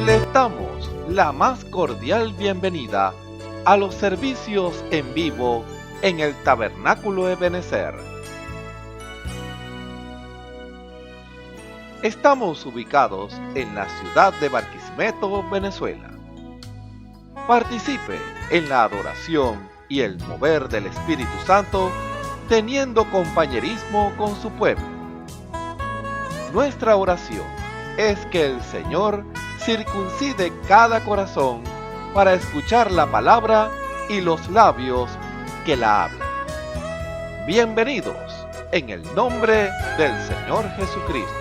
Les damos la más cordial bienvenida a los servicios en vivo en el Tabernáculo Ebenezer. Estamos ubicados en la ciudad de Barquisimeto, Venezuela. Participe en la adoración y el mover del Espíritu Santo, teniendo compañerismo con su pueblo. Nuestra oración es que el Señor circuncide cada corazón para escuchar la palabra y los labios que la hablan. Bienvenidos en el nombre del Señor Jesucristo.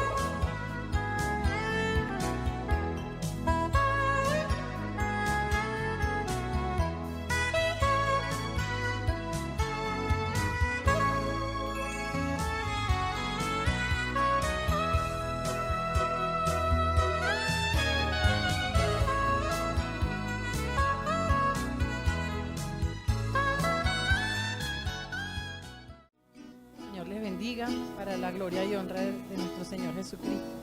Para la gloria y honra de nuestro Señor Jesucristo.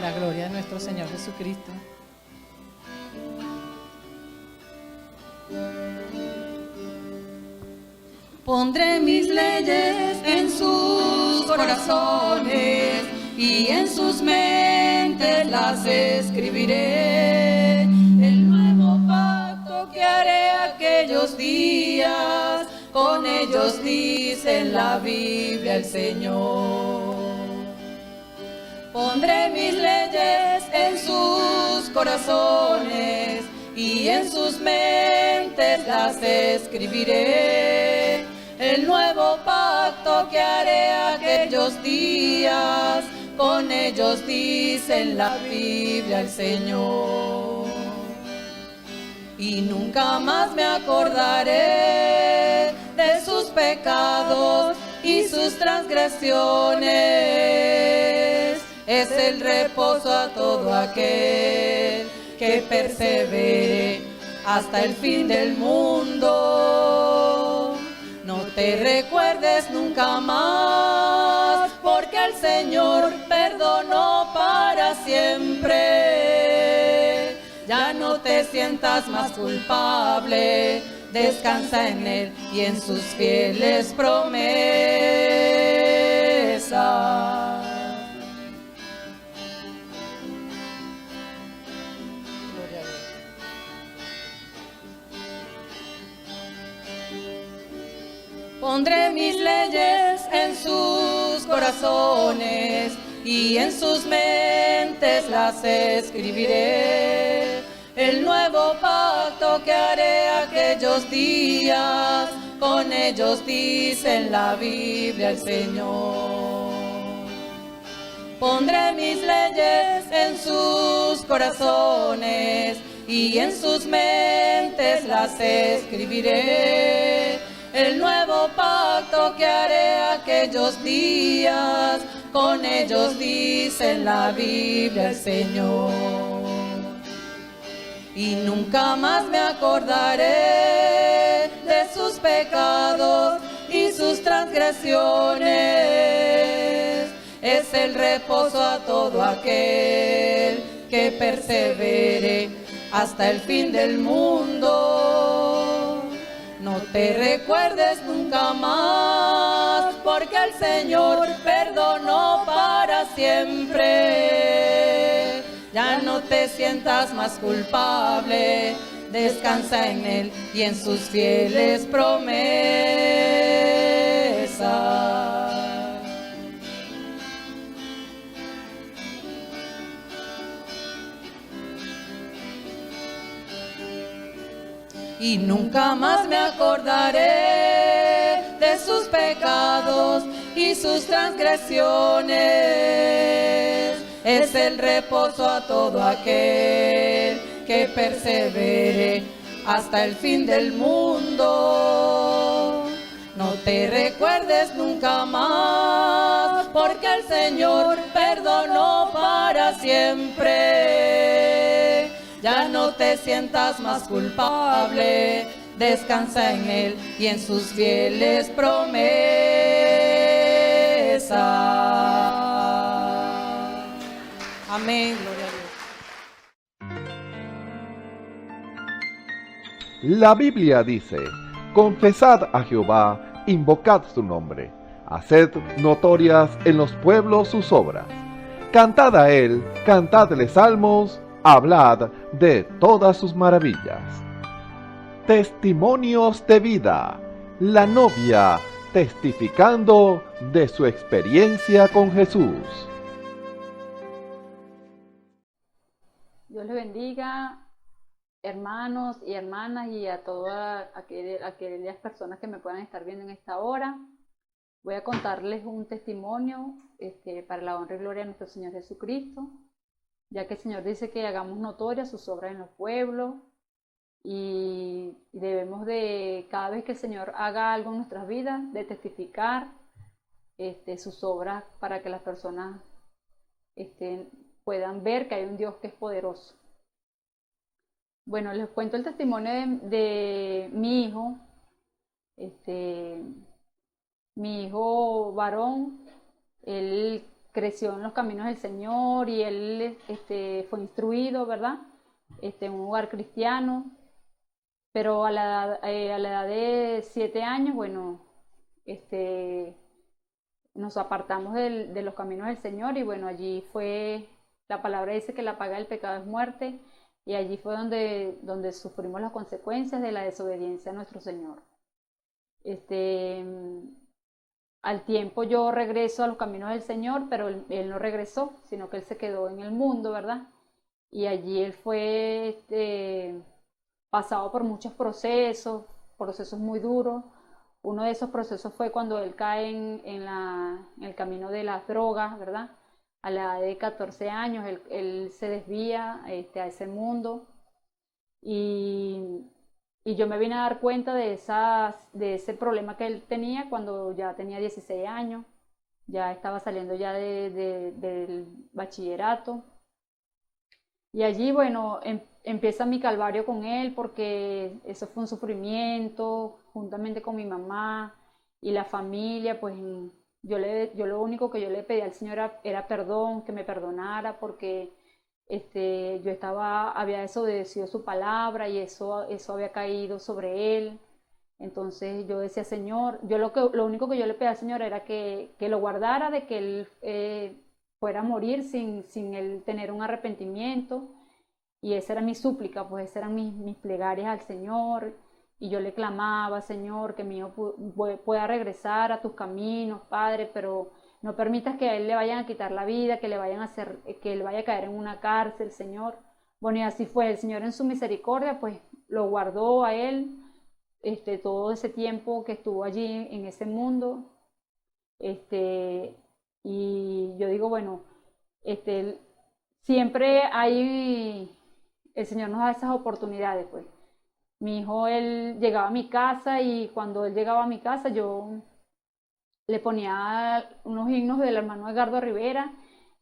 La gloria de nuestro Señor Jesucristo. Pondré mis leyes en sus corazones y en sus mentes las escribiré. El nuevo pacto que haré aquellos días, con ellos dice en la Biblia el Señor. Pondré mis leyes en sus corazones y en sus mentes las escribiré. El nuevo pacto que haré aquellos días, con ellos dice en la Biblia el Señor. Y nunca más me acordaré de sus pecados y sus transgresiones. Es el reposo a todo aquel que persevere hasta el fin del mundo. No te recuerdes nunca más, porque el Señor perdonó para siempre. Ya no te sientas más culpable, descansa en Él y en sus fieles promesas. Pondré mis leyes en sus corazones y en sus mentes las escribiré. El nuevo pacto que haré aquellos días, con ellos dice en la Biblia el Señor. Pondré mis leyes en sus corazones y en sus mentes las escribiré. El nuevo pacto que haré aquellos días, con ellos dice en la Biblia el Señor. Y nunca más me acordaré de sus pecados y sus transgresiones. Es el reposo a todo aquel que persevere hasta el fin del mundo. No te recuerdes nunca más, porque el Señor perdonó para siempre. Ya no te sientas más culpable, descansa en Él y en sus fieles promesas. Y nunca más me acordaré de sus pecados y sus transgresiones. Es el reposo a todo aquel que persevere hasta el fin del mundo. No te recuerdes nunca más, porque el Señor perdonó para siempre. Ya no te sientas más culpable, descansa en Él y en sus fieles promesas. Amén, gloria a Dios. La Biblia dice: confesad a Jehová, invocad su nombre, haced notorias en los pueblos sus obras. Cantad a Él, cantadle salmos, hablad de todas sus maravillas. Testimonios de vida. La novia testificando de su experiencia con Jesús. Dios les bendiga, hermanos y hermanas, y a todas aquellas personas que me puedan estar viendo en esta hora. Voy a contarles un testimonio para la honra y gloria de nuestro Señor Jesucristo, ya que el Señor dice que hagamos notorias sus obras en los pueblos, y debemos de, cada vez que el Señor haga algo en nuestras vidas, de testificar sus obras para que las personas puedan ver que hay un Dios que es poderoso. Bueno, les cuento el testimonio de mi hijo. Mi hijo varón, él creció en los caminos del Señor y él fue instruido, ¿verdad? en un hogar cristiano, pero a la edad de 7 años, bueno, nos apartamos de los caminos del Señor y bueno, allí fue, la palabra dice que la paga del pecado es muerte y allí fue donde sufrimos las consecuencias de la desobediencia a nuestro Señor. Al tiempo yo regreso a los caminos del Señor, pero él no regresó, sino que él se quedó en el mundo, ¿verdad? Y allí él fue pasado por muchos procesos muy duros. Uno de esos procesos fue cuando él cae en el camino de las drogas, ¿verdad? A la edad de 14 años, él se desvía a ese mundo y yo me vine a dar cuenta de ese problema que él tenía cuando ya tenía 16 años, ya estaba saliendo ya del bachillerato. Y allí, bueno, empieza mi calvario con él porque eso fue un sufrimiento, juntamente con mi mamá y la familia, pues yo lo único que yo le pedí al Señor era perdón, que me perdonara porque yo había desobedecido su palabra y eso había caído sobre él. Entonces yo decía, Señor, lo único que yo le pedí al Señor era que lo guardara de que él fuera a morir sin él tener un arrepentimiento. Y esa era mi súplica, pues esas eran mis plegarias al Señor. Y yo le clamaba, Señor, que mi hijo pueda regresar a tus caminos, Padre, pero no permitas que a él le vayan a quitar la vida, que él vaya a caer en una cárcel, Señor. Bueno, y así fue. El Señor en su misericordia, pues lo guardó a él todo ese tiempo que estuvo allí en ese mundo. Y yo digo, bueno, siempre el Señor nos da esas oportunidades, pues. Mi hijo, él llegaba a mi casa y cuando él llegaba a mi casa yo le ponía unos himnos del hermano Edgardo Rivera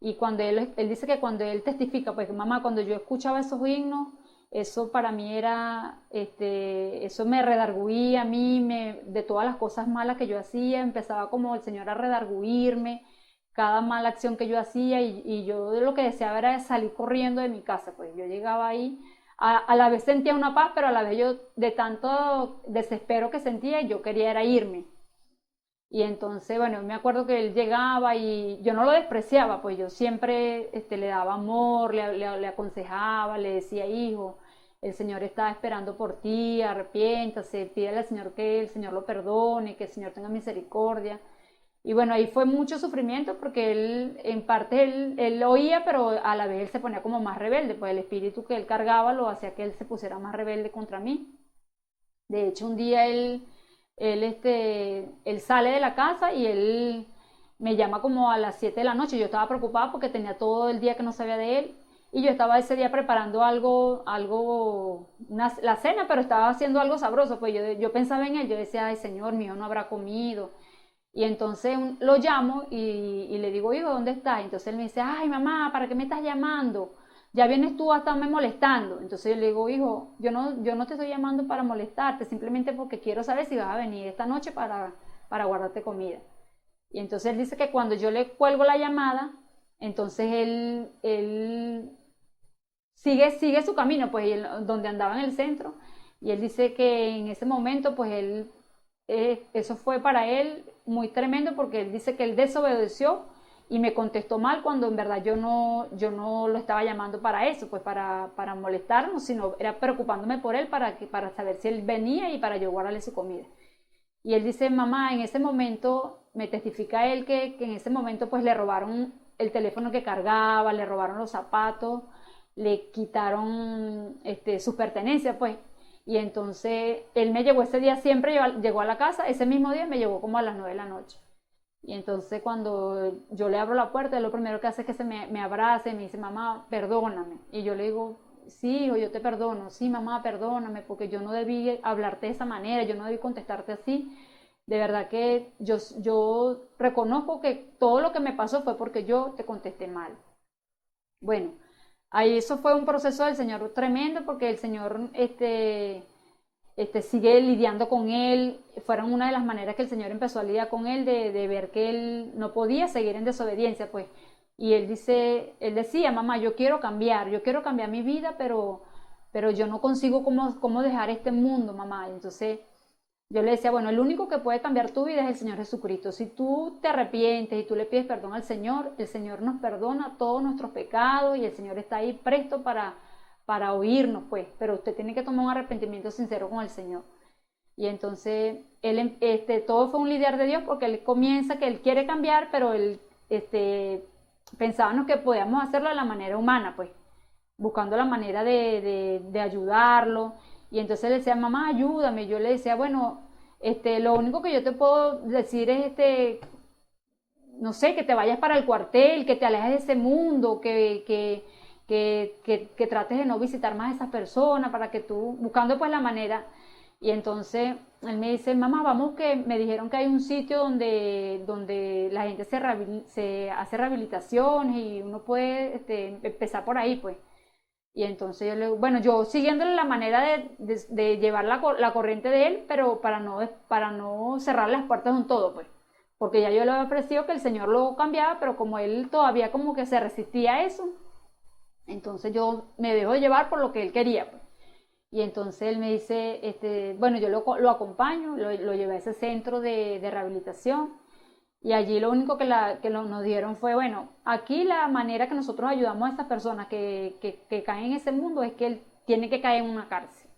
y cuando él dice que cuando él testifica, pues mamá, cuando yo escuchaba esos himnos, eso para mí era, eso me redarguía a mí, de todas las cosas malas que yo hacía, empezaba como el Señor a redarguirme cada mala acción que yo hacía y yo lo que deseaba era salir corriendo de mi casa, pues yo llegaba ahí, a la vez sentía una paz, pero a la vez yo de tanto desespero que sentía, yo quería era irme. Y entonces, bueno, me acuerdo que él llegaba y yo no lo despreciaba, pues yo siempre le daba amor, le aconsejaba, le decía, hijo, el Señor está esperando por ti, arrepiéntase, pídele al Señor que el Señor lo perdone, que el Señor tenga misericordia. Y bueno, ahí fue mucho sufrimiento porque él, en parte, él oía, pero a la vez él se ponía como más rebelde, pues el espíritu que él cargaba lo hacía que él se pusiera más rebelde contra mí. De hecho, un día él sale de la casa y él me llama como a las 7 de la noche. Yo estaba preocupada porque tenía todo el día que no sabía de él y yo estaba ese día preparando la cena, pero estaba haciendo algo sabroso, pues yo pensaba en él, yo decía, ay Señor, mi hijo no habrá comido. Y entonces lo llamo y le digo, hijo, ¿dónde estás? Entonces él me dice, ay mamá, ¿para qué me estás llamando? Ya vienes tú a estarme molestando. Entonces yo le digo, hijo, yo no te estoy llamando para molestarte, simplemente porque quiero saber si vas a venir esta noche para guardarte comida. Y entonces él dice que cuando yo le cuelgo la llamada, entonces él sigue su camino, pues donde andaba en el centro, y él dice que en ese momento, pues eso fue para él muy tremendo porque él dice que él desobedeció y me contestó mal cuando en verdad yo no lo estaba llamando para eso, pues para molestarnos, sino era preocupándome por él para saber si él venía y para yo guardarle su comida. Y él dice, mamá, en ese momento, me testifica él que en ese momento pues le robaron el teléfono que cargaba, le robaron los zapatos, le quitaron sus pertenencias, pues. Y entonces él me llegó ese día, siempre llegó a la casa, ese mismo día me llegó como a las 9 de la noche. Y entonces cuando yo le abro la puerta, lo primero que hace es que me abraza y me dice, mamá, perdóname. Y yo le digo, sí, hijo, yo te perdono. Sí, mamá, perdóname, porque yo no debí hablarte de esa manera, yo no debí contestarte así. De verdad que yo reconozco que todo lo que me pasó fue porque yo te contesté mal. Bueno, ahí eso fue un proceso del Señor tremendo porque el Señor sigue lidiando con él. Fueron una de las maneras que el Señor empezó a lidiar con él, de ver que él no podía seguir en desobediencia, pues. Y él decía, mamá, yo quiero cambiar mi vida, pero pero yo no consigo cómo dejar este mundo, mamá. Y entonces yo le decía, bueno, el único que puede cambiar tu vida es el Señor Jesucristo. Si tú te arrepientes y tú le pides perdón al Señor, el Señor nos perdona todos nuestros pecados y el Señor está ahí presto para oírnos, pues. Pero usted tiene que tomar un arrepentimiento sincero con el Señor. Y entonces, todo fue un lidiar de Dios porque él comienza que él quiere cambiar, pero él, pensábamos que podíamos hacerlo de la manera humana, pues, buscando la manera de ayudarlo. Y entonces le decía, mamá, ayúdame. Yo le decía, bueno, lo único que yo te puedo decir es, no sé, que te vayas para el cuartel, que te alejes de ese mundo, que trates de no visitar más a esas personas, para que tú, buscando pues la manera. Y entonces él me dice, mamá, vamos, que me dijeron que hay un sitio donde la gente se hace rehabilitaciones y uno puede empezar por ahí, pues. Y entonces yo le digo, bueno, yo siguiéndole la manera de llevar la corriente de él, pero para no cerrar las puertas de un todo, pues. Porque ya yo le había ofrecido que el Señor lo cambiaba, pero como él todavía como que se resistía a eso, entonces yo me dejo llevar por lo que él quería, pues. Y entonces él me dice, bueno, yo lo acompaño, lo llevé a ese centro de rehabilitación. Y allí lo único que nos dieron fue, bueno, aquí la manera que nosotros ayudamos a estas personas que caen en ese mundo es que él tiene que caer en una cárcel.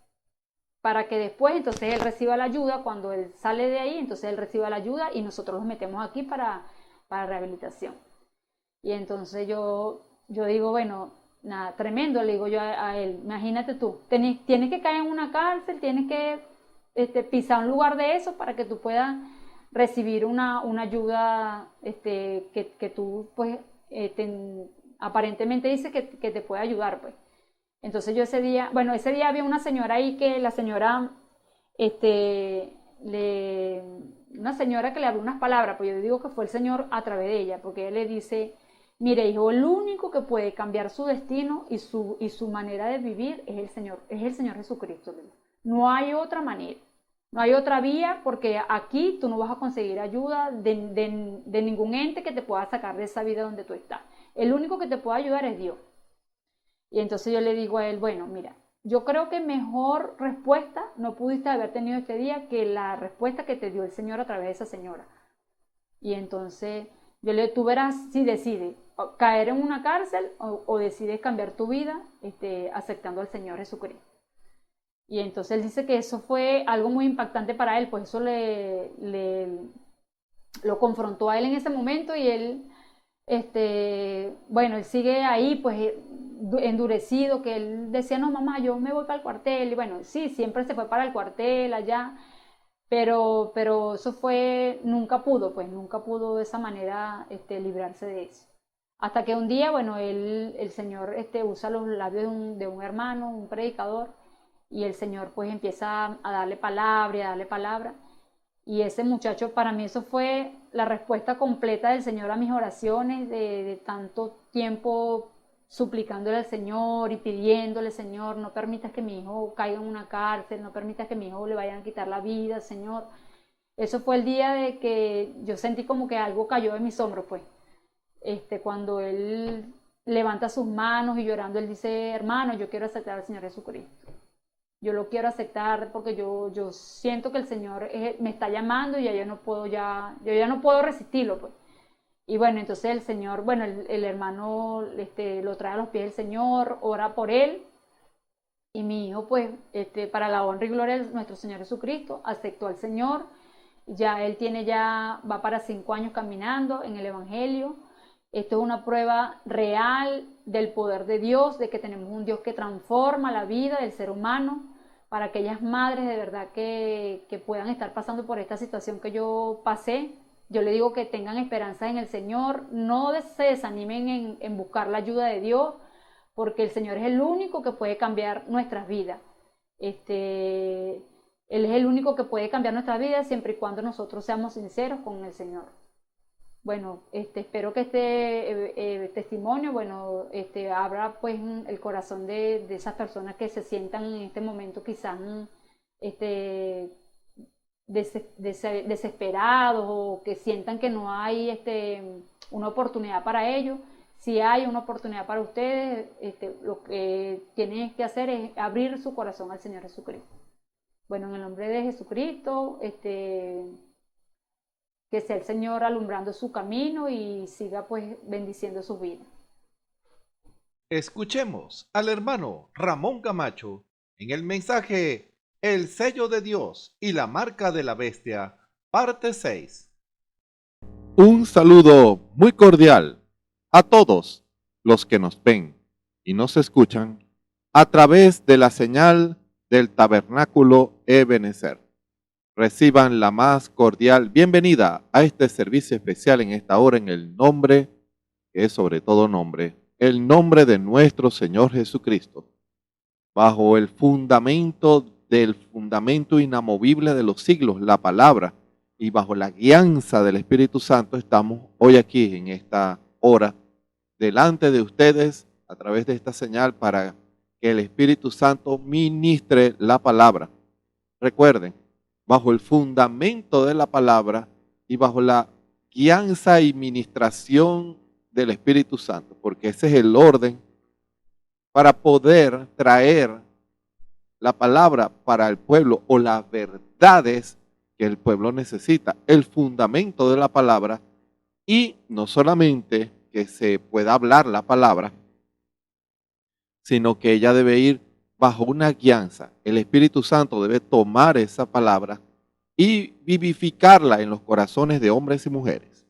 Para que después entonces él reciba la ayuda, cuando él sale de ahí, entonces él reciba la ayuda y nosotros los metemos aquí para rehabilitación. Y entonces yo digo, bueno, nada, tremendo, le digo yo a él, imagínate tú, tienes que caer en una cárcel, tienes que pisar un lugar de eso para que tú puedas recibir una ayuda que tú pues aparentemente dices que te puede ayudar, pues. Entonces yo ese día había una señora ahí que la señora una señora que le habló unas palabras, pues yo digo que fue el Señor a través de ella, porque él le dice, mire, hijo, el único que puede cambiar su destino y su manera de vivir es el Señor Jesucristo. No hay otra manera. No hay otra vía, porque aquí tú no vas a conseguir ayuda de ningún ente que te pueda sacar de esa vida donde tú estás. El único que te puede ayudar es Dios. Y entonces yo le digo a él, bueno, mira, yo creo que mejor respuesta no pudiste haber tenido este día que la respuesta que te dio el Señor a través de esa señora. Y entonces tú verás si decides caer en una cárcel o decides cambiar tu vida aceptando al Señor Jesucristo. Y entonces él dice que eso fue algo muy impactante para él, pues eso lo confrontó a él en ese momento y él, bueno, él sigue ahí pues endurecido, que él decía, no mamá, yo me voy para el cuartel, y bueno, sí, siempre se fue para el cuartel allá, pero eso nunca pudo de esa manera librarse de eso. Hasta que un día, bueno, el Señor usa los labios de un hermano, un predicador, y el Señor pues empieza a darle palabra, y ese muchacho, para mí eso fue la respuesta completa del Señor a mis oraciones de tanto tiempo suplicándole al Señor y pidiéndole, Señor, no permitas que mi hijo caiga en una cárcel, no permitas que mi hijo le vayan a quitar la vida, Señor. Eso fue el día de que yo sentí como que algo cayó de mis hombros, pues. Cuando él levanta sus manos y llorando, él dice, hermano, yo quiero aceptar al Señor Jesucristo. Yo lo quiero aceptar porque yo siento que el Señor me está llamando y yo ya no puedo resistirlo, pues. Y bueno, entonces el Señor, bueno, el hermano lo trae a los pies del Señor, ora por él. Y mi hijo, pues, para la honra y gloria de nuestro Señor Jesucristo, aceptó al Señor. Ya él va para 5 años caminando en el Evangelio. Esto es una prueba real del poder de Dios, de que tenemos un Dios que transforma la vida del ser humano. Para aquellas madres de verdad que puedan estar pasando por esta situación que yo pasé, yo le digo que tengan esperanza en el Señor, no se desanimen en buscar la ayuda de Dios, porque el Señor es el único que puede cambiar nuestras vidas. Él es el único que puede cambiar nuestras vidas siempre y cuando nosotros seamos sinceros con el Señor. Bueno, espero que este testimonio, bueno, abra pues el corazón de esas personas que se sientan en este momento quizás desesperados o que sientan que no hay una oportunidad para ellos. Si hay una oportunidad para ustedes, lo que tienen que hacer es abrir su corazón al Señor Jesucristo. Bueno, en el nombre de Jesucristo, que sea el Señor alumbrando su camino y siga pues bendiciendo sus vidas. Escuchemos al hermano Ramón Camacho en el mensaje El sello de Dios y la marca de la bestia, parte 6. Un saludo muy cordial a todos los que nos ven y nos escuchan a través de la señal del Tabernáculo Ebenezer. Reciban la más cordial bienvenida a este servicio especial en esta hora en el nombre, que es sobre todo nombre, el nombre de nuestro Señor Jesucristo. Bajo el fundamento del fundamento inamovible de los siglos, la palabra, y bajo la guianza del Espíritu Santo estamos hoy aquí en esta hora delante de ustedes a través de esta señal para que el Espíritu Santo ministre la palabra. Recuerden, bajo el fundamento de la palabra y bajo la guianza y ministración del Espíritu Santo, porque ese es el orden para poder traer la palabra para el pueblo o las verdades que el pueblo necesita, el fundamento de la palabra, y no solamente que se pueda hablar la palabra, sino que ella debe ir bajo una guianza. El Espíritu Santo debe tomar esa palabra y vivificarla en los corazones de hombres y mujeres.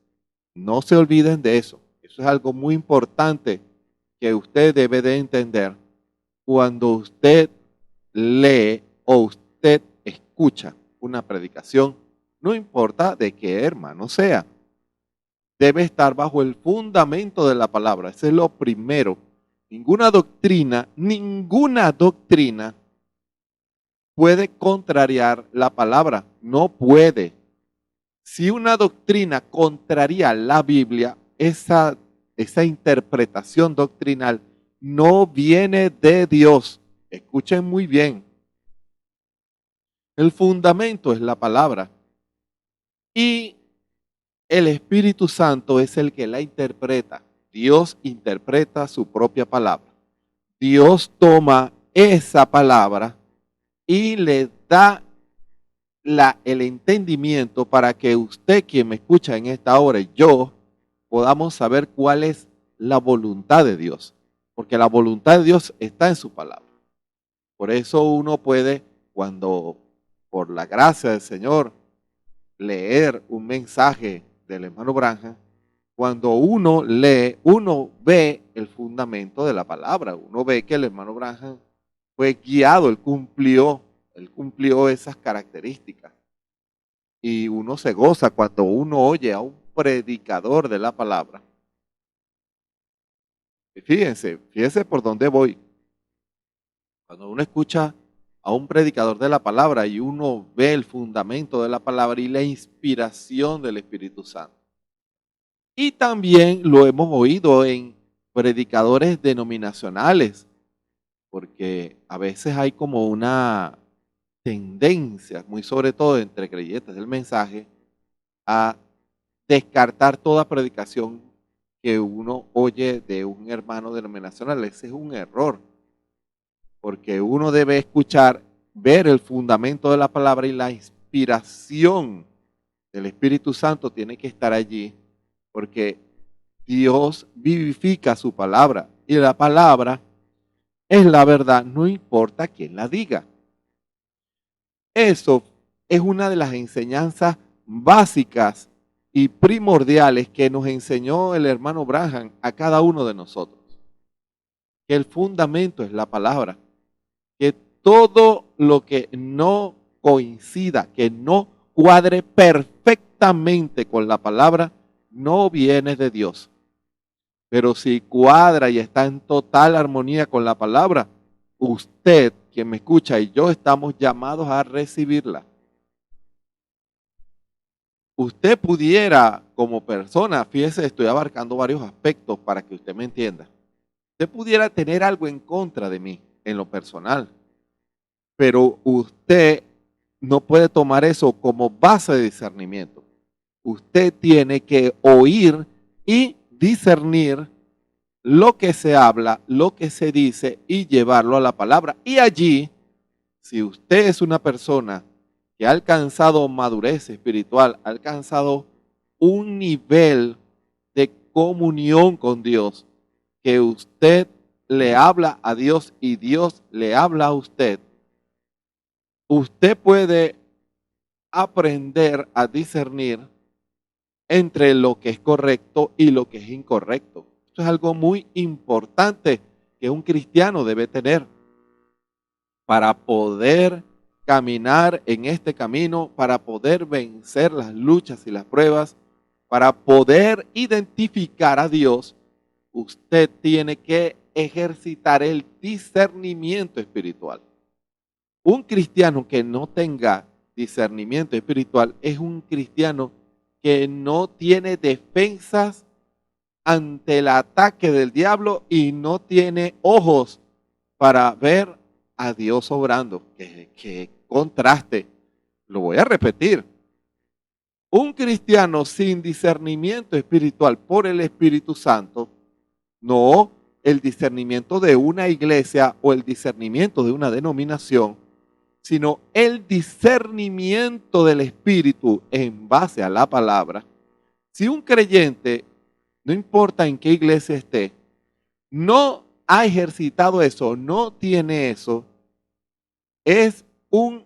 No se olviden de eso. Eso es algo muy importante que usted debe de entender cuando usted lee o usted escucha una predicación, no importa de qué hermano sea. Debe estar bajo el fundamento de la palabra. Ese es lo primero. Ninguna doctrina puede contrariar la palabra. No puede. Si una doctrina contraría la Biblia, esa interpretación doctrinal no viene de Dios. Escuchen muy bien. El fundamento es la palabra. Y el Espíritu Santo es el que la interpreta. Dios interpreta su propia palabra. Dios toma esa palabra y le da el entendimiento para que usted, quien me escucha en esta hora, y yo, podamos saber cuál es la voluntad de Dios. Porque la voluntad de Dios está en su palabra. Por eso uno puede, cuando por la gracia del Señor, leer un mensaje del hermano Branham, cuando uno lee, uno ve el fundamento de la palabra, uno ve que el hermano Branham fue guiado, él cumplió esas características. Y uno se goza cuando uno oye a un predicador de la palabra. Y fíjense por dónde voy. Cuando uno escucha a un predicador de la palabra y uno ve el fundamento de la palabra y la inspiración del Espíritu Santo. Y también lo hemos oído en predicadores denominacionales, porque a veces hay como una tendencia, muy sobre todo entre creyentes del mensaje, a descartar toda predicación que uno oye de un hermano denominacional. Ese es un error, porque uno debe escuchar, ver el fundamento de la palabra y la inspiración del Espíritu Santo tiene que estar allí, porque Dios vivifica su palabra y la palabra es la verdad, no importa quién la diga. Eso es una de las enseñanzas básicas y primordiales que nos enseñó el hermano Branham a cada uno de nosotros. Que el fundamento es la palabra. Que todo lo que no coincida, que no cuadre perfectamente con la palabra, no viene de Dios. Pero si cuadra y está en total armonía con la palabra, usted, quien me escucha, y yo estamos llamados a recibirla. Usted pudiera, como persona, fíjese, estoy abarcando varios aspectos para que usted me entienda. Usted pudiera tener algo en contra de mí, en lo personal, pero usted no puede tomar eso como base de discernimiento. Usted tiene que oír y discernir lo que se habla, lo que se dice y llevarlo a la palabra. Y allí, si usted es una persona que ha alcanzado madurez espiritual, ha alcanzado un nivel de comunión con Dios, que usted le habla a Dios y Dios le habla a usted, usted puede aprender a discernir entre lo que es correcto y lo que es incorrecto. Esto es algo muy importante que un cristiano debe tener para poder caminar en este camino, para poder vencer las luchas y las pruebas, para poder identificar a Dios. Usted tiene que ejercitar el discernimiento espiritual. Un cristiano que no tenga discernimiento espiritual es un cristiano que no tiene defensas ante el ataque del diablo y no tiene ojos para ver a Dios obrando. Qué contraste. Lo voy a repetir. Un cristiano sin discernimiento espiritual por el Espíritu Santo, no el discernimiento de una iglesia o el discernimiento de una denominación, sino el discernimiento del Espíritu en base a la palabra. Si un creyente, no importa en qué iglesia esté, no ha ejercitado eso, no tiene eso, es un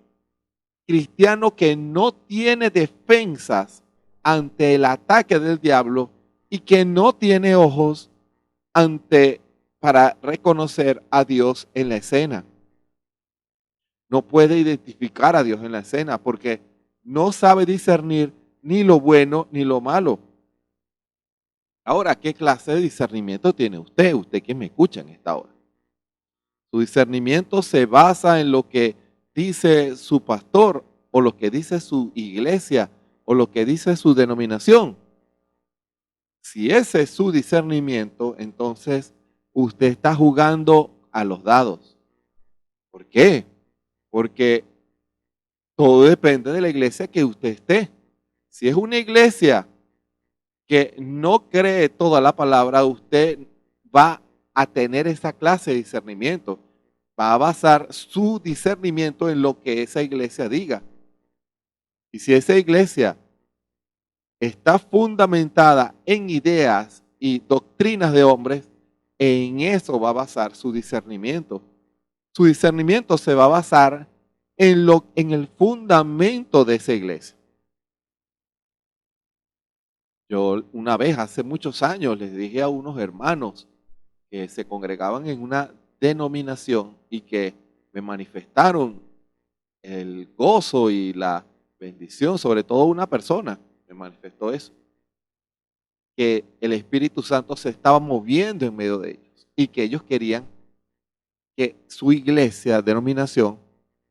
cristiano que no tiene defensas ante el ataque del diablo y que no tiene ojos para reconocer a Dios en la escena. No puede identificar a Dios en la escena porque no sabe discernir ni lo bueno ni lo malo. Ahora, ¿qué clase de discernimiento tiene usted? Usted que me escucha en esta hora. Su discernimiento se basa en lo que dice su pastor o lo que dice su iglesia o lo que dice su denominación. Si ese es su discernimiento, entonces usted está jugando a los dados. ¿Por qué? Porque todo depende de la iglesia que usted esté. Si es una iglesia que no cree toda la palabra, usted va a tener esa clase de discernimiento. Va a basar su discernimiento en lo que esa iglesia diga. Y si esa iglesia está fundamentada en ideas y doctrinas de hombres, en eso va a basar su discernimiento. Su discernimiento se va a basar en el fundamento de esa iglesia. Yo una vez, hace muchos años, les dije a unos hermanos que se congregaban en una denominación y que me manifestaron el gozo y la bendición, sobre todo una persona me manifestó eso, que el Espíritu Santo se estaba moviendo en medio de ellos y que ellos querían que su iglesia, denominación,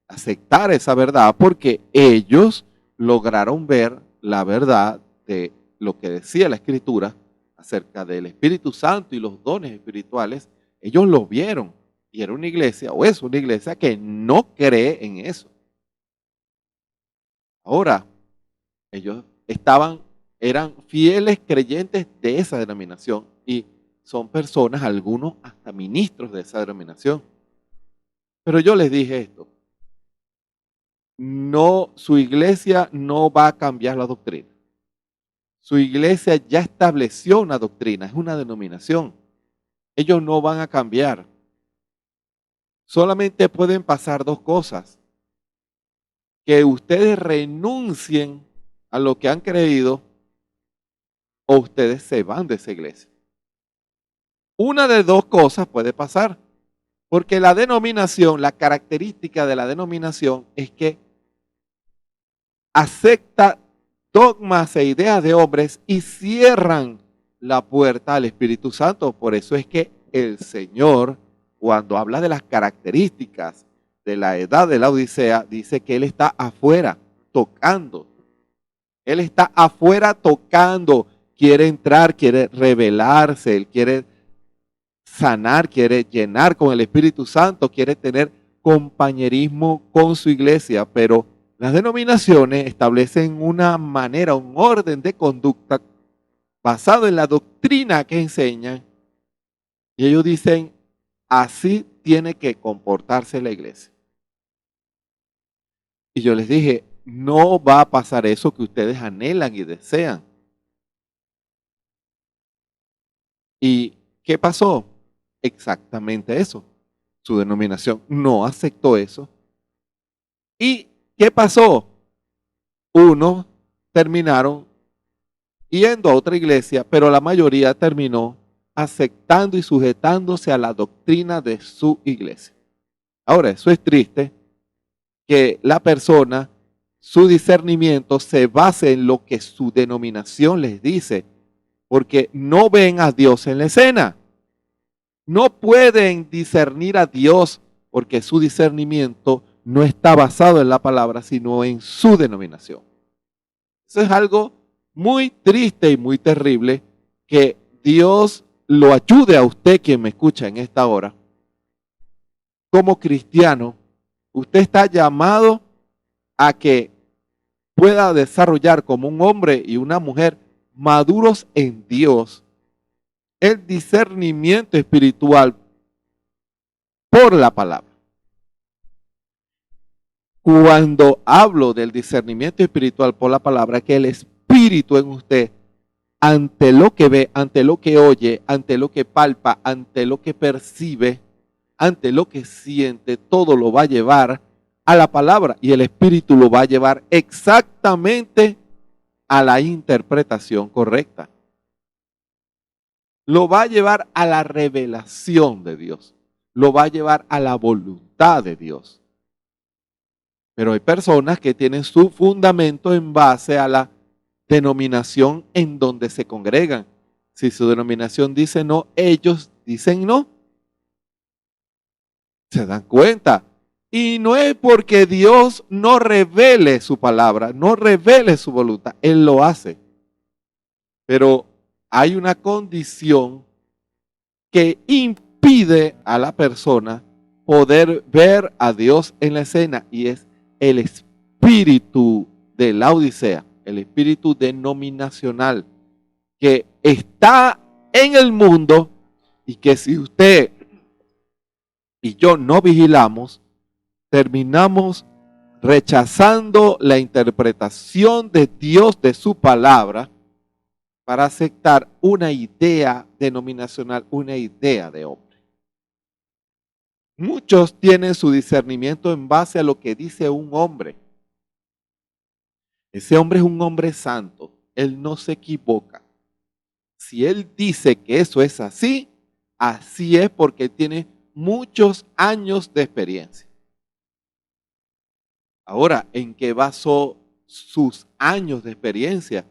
aceptara esa verdad porque ellos lograron ver la verdad de lo que decía la Escritura acerca del Espíritu Santo y los dones espirituales. Ellos lo vieron y era una iglesia, o es una iglesia que no cree en eso. Ahora, ellos eran fieles creyentes de esa denominación y son personas, algunos hasta ministros de esa denominación. Pero yo les dije esto, no, su iglesia no va a cambiar la doctrina. Su iglesia ya estableció una doctrina, es una denominación. Ellos no van a cambiar. Solamente pueden pasar dos cosas. Que ustedes renuncien a lo que han creído o ustedes se van de esa iglesia. Una de dos cosas puede pasar. Porque la denominación, la característica de la denominación es que acepta dogmas e ideas de hombres y cierran la puerta al Espíritu Santo. Por eso es que el Señor, cuando habla de las características de la edad de la Odisea, dice que Él está afuera tocando. Él está afuera tocando, quiere entrar, quiere revelarse, Él quiere sanar, quiere llenar con el Espíritu Santo, quiere tener compañerismo con su iglesia, pero las denominaciones establecen una manera, un orden de conducta basado en la doctrina que enseñan Y ellos dicen, así tiene que comportarse la iglesia. Y yo les dije, no va a pasar eso que ustedes anhelan y desean. ¿Y qué pasó? Exactamente eso. Su denominación no aceptó eso. ¿Y qué pasó? Unos terminaron yendo a otra iglesia, pero la mayoría terminó aceptando y sujetándose a la doctrina de su iglesia. Ahora, eso es triste, que la persona, su discernimiento se base en lo que su denominación les dice, porque no ven a Dios en la escena. No pueden discernir a Dios porque su discernimiento no está basado en la palabra, sino en su denominación. Eso es algo muy triste y muy terrible, que Dios lo ayude a usted, quien me escucha en esta hora. Como cristiano, usted está llamado a que pueda desarrollar como un hombre y una mujer maduros en Dios el discernimiento espiritual por la palabra. Cuando hablo del discernimiento espiritual por la palabra, que el espíritu en usted, ante lo que ve, ante lo que oye, ante lo que palpa, ante lo que percibe, ante lo que siente, todo lo va a llevar a la palabra, y el espíritu lo va a llevar exactamente a la interpretación correcta. Lo va a llevar a la revelación de Dios. Lo va a llevar a la voluntad de Dios. Pero hay personas que tienen su fundamento en base a la denominación en donde se congregan. Si su denominación dice no, ellos dicen no. ¿Se dan cuenta? Y no es porque Dios no revele su palabra, no revele su voluntad. Él lo hace. Pero hay una condición que impide a la persona poder ver a Dios en la escena, y es el espíritu de la Odisea, el espíritu denominacional que está en el mundo, y que si usted y yo no vigilamos, terminamos rechazando la interpretación de Dios de su palabra para aceptar una idea denominacional, una idea de hombre. Muchos tienen su discernimiento en base a lo que dice un hombre. Ese hombre es un hombre santo, él no se equivoca. Si él dice que eso es así, así es, porque tiene muchos años de experiencia. Ahora, ¿en qué basó sus años de experiencia?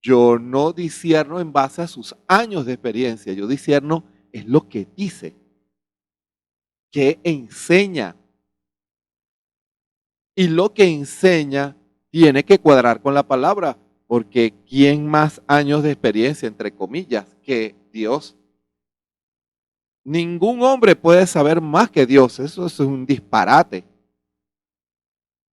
Yo no discierno en base a sus años de experiencia, yo discierno es lo que dice, que enseña. Y lo que enseña tiene que cuadrar con la palabra, porque ¿quién más años de experiencia, entre comillas, que Dios? Ningún hombre puede saber más que Dios, eso es un disparate.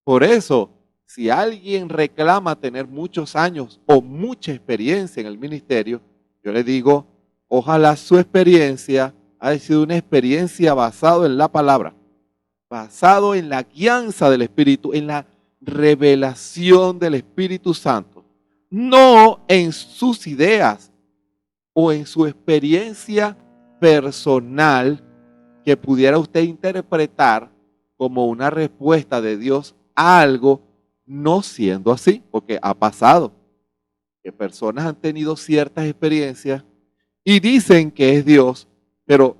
Por eso, si alguien reclama tener muchos años o mucha experiencia en el ministerio, yo le digo, ojalá su experiencia haya sido una experiencia basada en la palabra, basado en la guianza del Espíritu, en la revelación del Espíritu Santo, no en sus ideas o en su experiencia personal que pudiera usted interpretar como una respuesta de Dios a algo, no siendo así, porque ha pasado que personas han tenido ciertas experiencias y dicen que es Dios, pero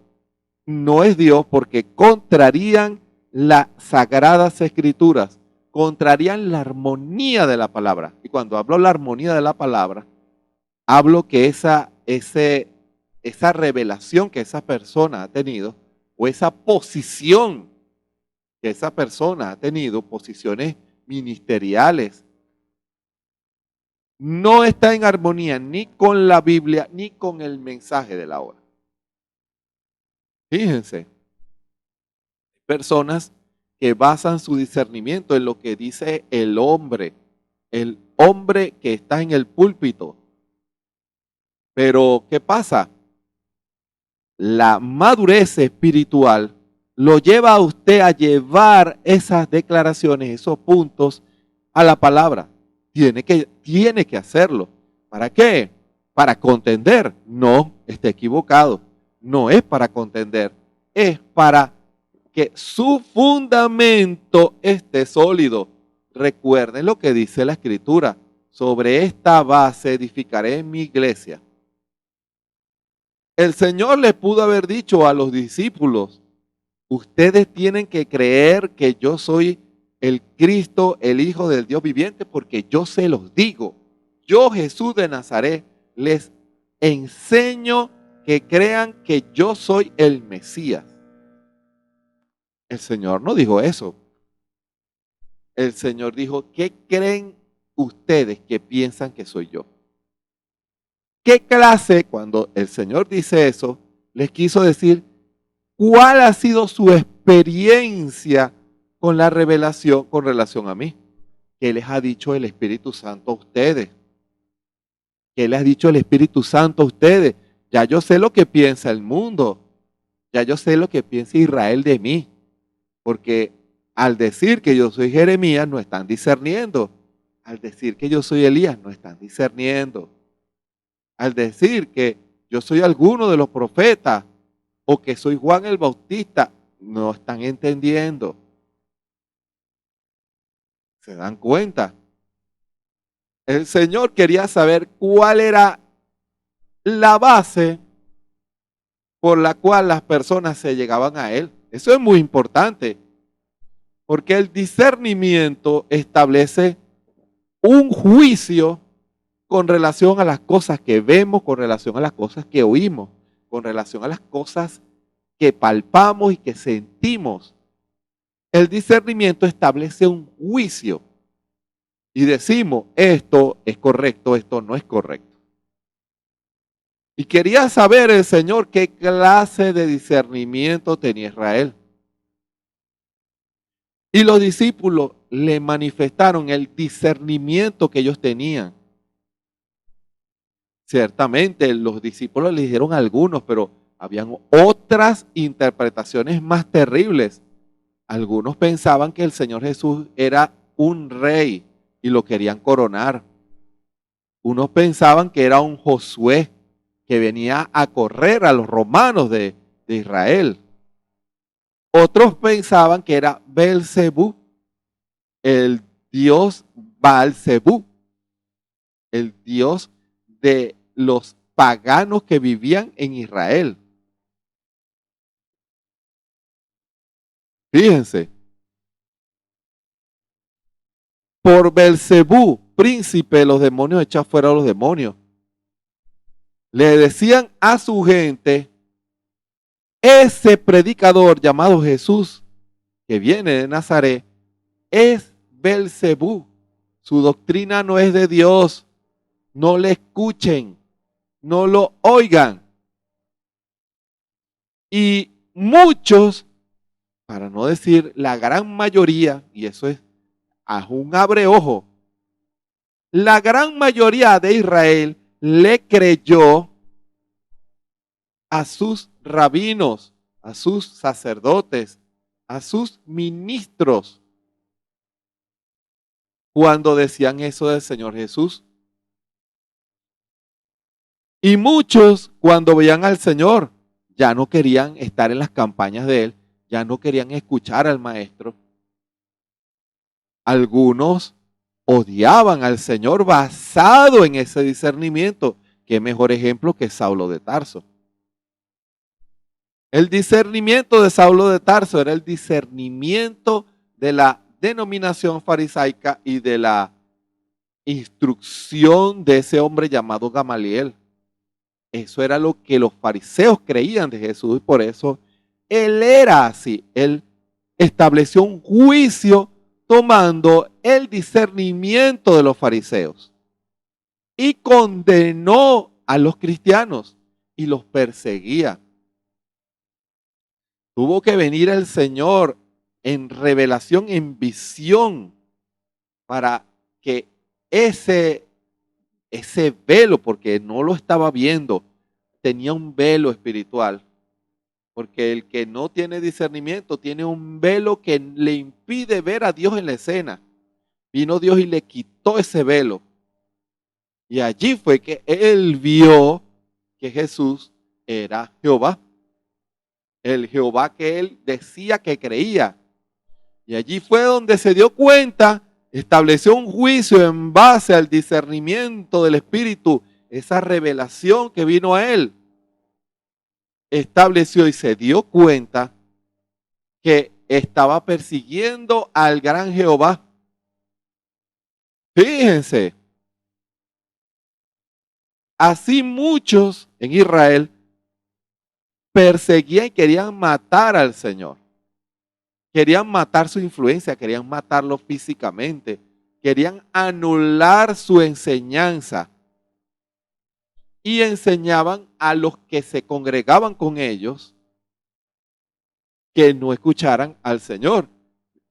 no es Dios, porque contrarían las sagradas escrituras, contrarían la armonía de la palabra. Y cuando hablo la armonía de la palabra, hablo que esa revelación que esa persona ha tenido, o esa posición que esa persona ha tenido, posiciones ministeriales, no está en armonía ni con la Biblia ni con el mensaje de la hora. Fíjense, personas que basan su discernimiento en lo que dice el hombre que está en el púlpito. Pero, ¿qué pasa? la madurez espiritual lo lleva a usted a llevar esas declaraciones, esos puntos a la palabra. Tiene que hacerlo. ¿Para qué? Para contender. No, está equivocado. No es para contender. Es para que su fundamento esté sólido. Recuerden lo que dice la Escritura. Sobre esta base edificaré mi iglesia. El Señor le pudo haber dicho a los discípulos: ustedes tienen que creer que yo soy el Cristo, el Hijo del Dios viviente, porque yo se los digo. Yo, Jesús de Nazaret, les enseño que crean que yo soy el Mesías. El Señor no dijo eso. El Señor dijo: ¿qué creen ustedes que piensan que soy yo? ¿Qué clase, cuando el Señor dice eso, les quiso decir cuál ha sido su experiencia con la revelación con relación a mí? ¿Qué les ha dicho el Espíritu Santo a ustedes? ¿Qué les ha dicho el Espíritu Santo a ustedes? Ya yo sé lo que piensa el mundo. Ya yo sé lo que piensa Israel de mí. Porque al decir que yo soy Jeremías, no están discerniendo. Al decir que yo soy Elías, no están discerniendo. Al decir que yo soy alguno de los profetas o que soy Juan el Bautista, no están entendiendo. ¿Se dan cuenta? El Señor quería saber cuál era la base por la cual las personas se llegaban a Él. Eso es muy importante, porque el discernimiento establece un juicio con relación a las cosas que vemos, con relación a las cosas que oímos, con relación a las cosas que palpamos y que sentimos. El discernimiento establece un juicio y decimos: esto es correcto, esto no es correcto. Y quería saber el Señor qué clase de discernimiento tenía Israel. Y los discípulos le manifestaron el discernimiento que ellos tenían. Ciertamente los discípulos le dijeron algunos, pero habían otras interpretaciones más terribles. Algunos pensaban que el Señor Jesús era un rey y lo querían coronar. Unos pensaban que era un Josué que venía a correr a los romanos de Israel. Otros pensaban que era Belcebú, el dios Baal-Zebú, el dios de los paganos que vivían en Israel. Fíjense, por Belcebú, príncipe de los demonios, echa fuera a los demonios. Le decían a su gente: ese predicador llamado Jesús, que viene de Nazaret, es Belcebú. Su doctrina no es de Dios. No le escuchen, no lo oigan. Y muchos, para no decir la gran mayoría, y eso es a un abreojo, la gran mayoría de Israel le creyó a sus rabinos, a sus sacerdotes, a sus ministros, cuando decían eso del Señor Jesús. Y muchos, cuando veían al Señor, ya no querían estar en las campañas de Él, ya no querían escuchar al Maestro. Algunos odiaban al Señor basado en ese discernimiento. Qué mejor ejemplo que Saulo de Tarso. El discernimiento de Saulo de Tarso era el discernimiento de la denominación farisaica y de la instrucción de ese hombre llamado Gamaliel. Eso era lo que los fariseos creían de Jesús y por eso él era así. Él estableció un juicio tomando el discernimiento de los fariseos y condenó a los cristianos y los perseguía. Tuvo que venir el Señor en revelación, en visión, para que ese velo, porque no lo estaba viendo, tenía un velo espiritual, Porque el que no tiene discernimiento tiene un velo que le impide ver a Dios en la escena. Vino Dios y le quitó ese velo. Y allí fue que él vio que Jesús era Jehová. El Jehová que él decía que creía. Y allí fue donde se dio cuenta, estableció un juicio en base al discernimiento del Espíritu, esa revelación que vino a él. Estableció y se dio cuenta que estaba persiguiendo al gran Jehová. Fíjense, así muchos en Israel perseguían y querían matar al Señor. Querían matar su influencia, querían matarlo físicamente, querían anular su enseñanza. Y enseñaban a los que se congregaban con ellos que no escucharan al Señor.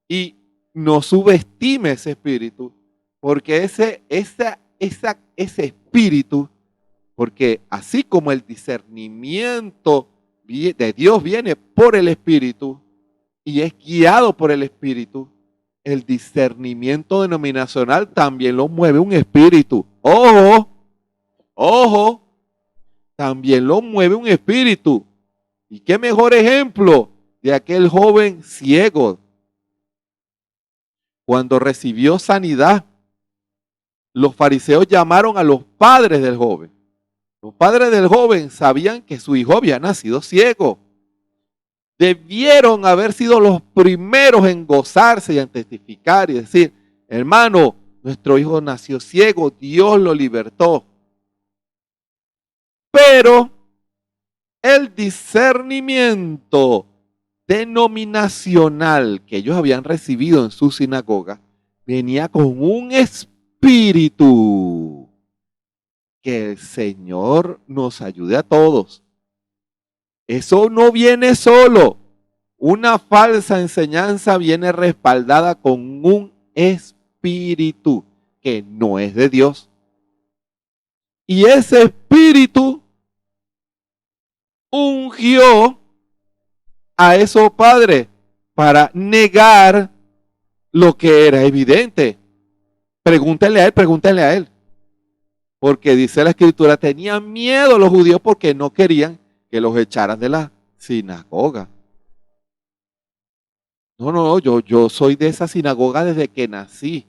Y no subestime ese espíritu, porque ese espíritu, porque así como el discernimiento de Dios viene por el Espíritu y es guiado por el Espíritu, el discernimiento denominacional también lo mueve un espíritu. ¡Ojo! ¡Ojo! También lo mueve un espíritu. ¿Y qué mejor ejemplo de aquel joven ciego? Cuando recibió sanidad, los fariseos llamaron a los padres del joven. Los padres del joven sabían que su hijo había nacido ciego. Debieron haber sido los primeros en gozarse y en testificar y decir, hermano, nuestro hijo nació ciego, Dios lo libertó. Pero el discernimiento denominacional que ellos habían recibido en su sinagoga venía con un espíritu. Que el Señor nos ayude a todos. Eso no viene solo. Una falsa enseñanza viene respaldada con un espíritu que no es de Dios. Y ese espíritu ungió a esos padres para negar lo que era evidente. Pregúntale a él. Porque dice la Escritura, tenían miedo los judíos porque no querían que los echaran de la sinagoga. No, yo soy de esa sinagoga desde que nací.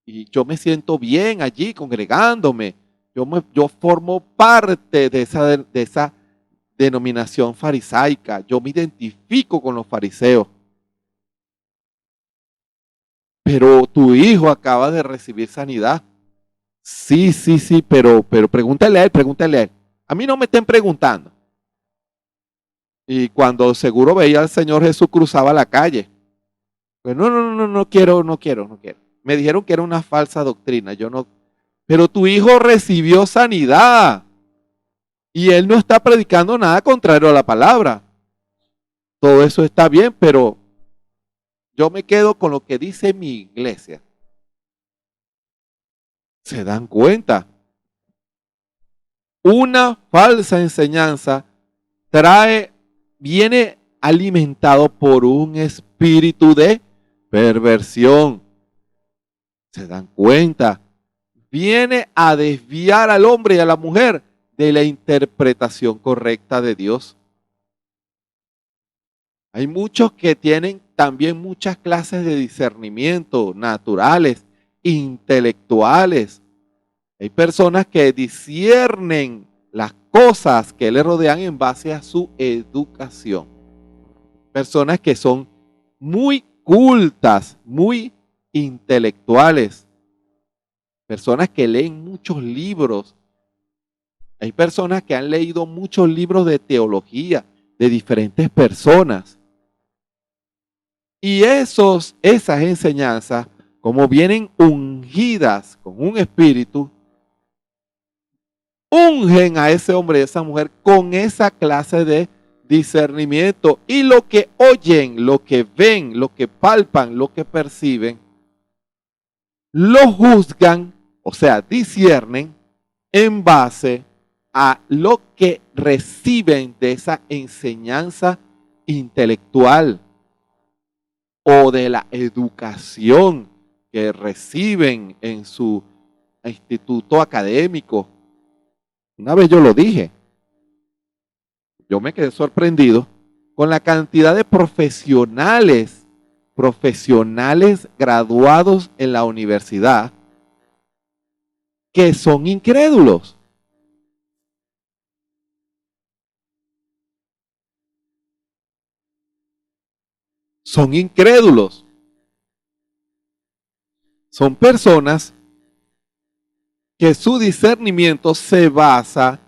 Y yo me siento bien allí congregándome. Yo formo parte de esa denominación farisaica. Yo me identifico con los fariseos. Pero tu hijo acaba de recibir sanidad. Sí, pero pregúntale a él. A mí no me estén preguntando. Y cuando seguro veía al Señor Jesús cruzaba la calle. Pues no quiero. Me dijeron que era una falsa doctrina, yo no. Pero tu hijo recibió sanidad. Y él no está predicando nada contrario a la palabra. Todo eso está bien, pero yo me quedo con lo que dice mi iglesia. ¿Se dan cuenta? Una falsa enseñanza viene alimentado por un espíritu de perversión. ¿Se dan cuenta? Viene a desviar al hombre y a la mujer de la interpretación correcta de Dios. Hay muchos que tienen también muchas clases de discernimiento naturales, intelectuales. Hay personas que disciernen las cosas que le rodean en base a su educación. Personas que son muy cultas, muy intelectuales. Personas que leen muchos libros. Hay personas que han leído muchos libros de teología de diferentes personas. Y esas enseñanzas, como vienen ungidas con un espíritu, ungen a ese hombre y a esa mujer con esa clase de discernimiento. Y lo que oyen, lo que ven, lo que palpan, lo que perciben, lo juzgan, o sea, disciernen en base a lo que reciben de esa enseñanza intelectual o de la educación que reciben en su instituto académico. Una vez yo lo dije, yo me quedé sorprendido con la cantidad de profesionales graduados en la universidad que son incrédulos. Son incrédulos. Son personas que su discernimiento se basa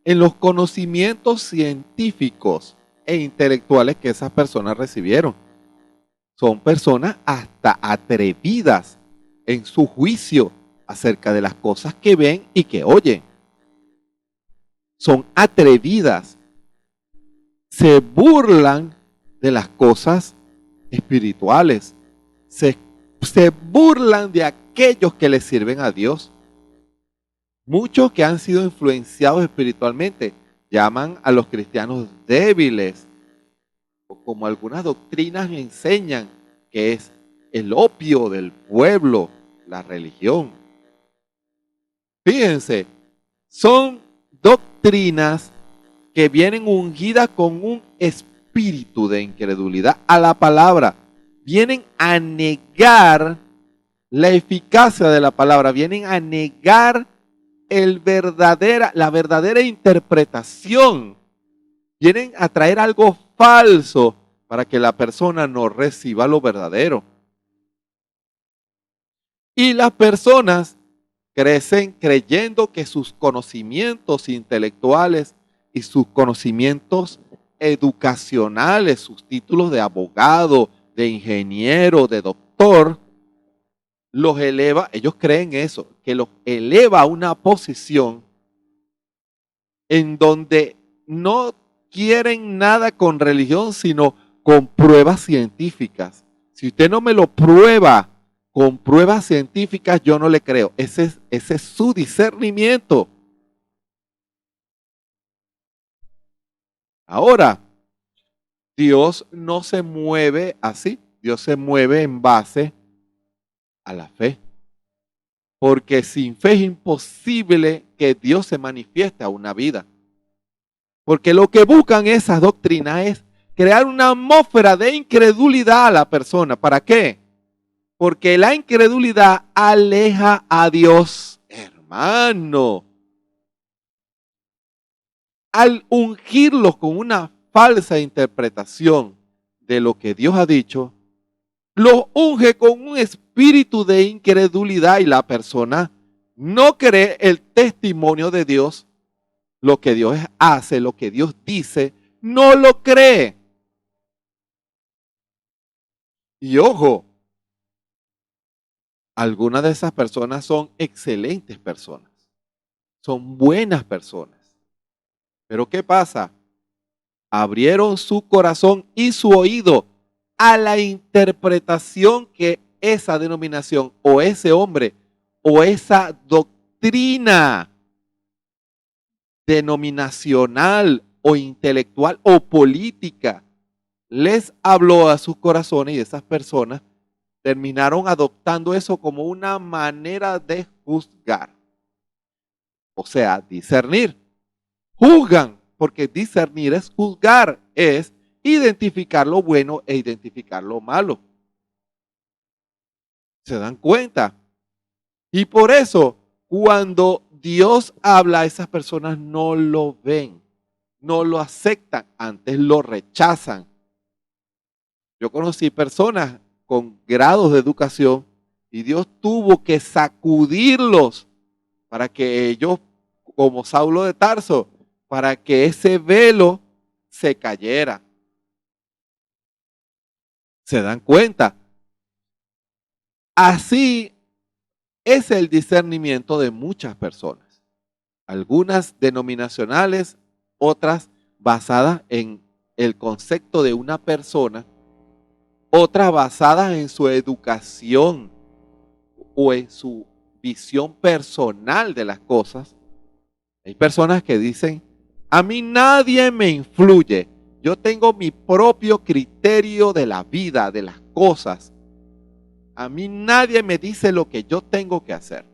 en los conocimientos científicos e intelectuales que esas personas recibieron. Son personas hasta atrevidas en su juicio acerca de las cosas que ven y que oyen. Son atrevidas. Se burlan de las cosas espirituales. Se burlan de aquellos que les sirven a Dios. Muchos que han sido influenciados espiritualmente llaman a los cristianos débiles, o como algunas doctrinas enseñan, que es el opio del pueblo, la religión. Fíjense, son doctrinas que vienen ungidas con un espíritu de incredulidad a la palabra. Vienen a negar la eficacia de la palabra, vienen a negar la verdadera interpretación. Vienen a traer algo falso para que la persona no reciba lo verdadero. Y las personas crecen creyendo que sus conocimientos intelectuales y sus conocimientos educacionales, sus títulos de abogado, de ingeniero, de doctor, los eleva, ellos creen eso, que los eleva a una posición en donde no quieren nada con religión, sino con pruebas científicas. Si usted no me lo prueba con pruebas científicas, yo no le creo. Ese es su discernimiento. Ahora, Dios no se mueve así. Dios se mueve en base a la fe. Porque sin fe es imposible que Dios se manifieste a una vida. Porque lo que buscan esas doctrinas es crear una atmósfera de incredulidad a la persona. ¿Para qué? Porque la incredulidad aleja a Dios, hermano. Al ungirlos con una falsa interpretación de lo que Dios ha dicho, los unge con un espíritu de incredulidad y la persona no cree el testimonio de Dios, lo que Dios hace, lo que Dios dice, no lo cree. Y ojo, algunas de esas personas son excelentes personas, son buenas personas. Pero ¿qué pasa? Abrieron su corazón y su oído a la interpretación que esa denominación o ese hombre o esa doctrina denominacional o intelectual o política les habló a sus corazones, y esas personas terminaron adoptando eso como una manera de juzgar. O sea, discernir. Juzgan, porque discernir es juzgar, es identificar lo bueno e identificar lo malo. ¿Se dan cuenta? Y por eso, cuando Dios habla, esas personas no lo ven, no lo aceptan, antes lo rechazan. Yo conocí personas con grados de educación y Dios tuvo que sacudirlos para que ellos, como Saulo de Tarso, para que ese velo se cayera. ¿Se dan cuenta? Así es el discernimiento de muchas personas. Algunas denominacionales, otras basadas en el concepto de una persona, otras basadas en su educación o en su visión personal de las cosas. Hay personas que dicen, a mí nadie me influye. Yo tengo mi propio criterio de la vida, de las cosas. A mí nadie me dice lo que yo tengo que hacer.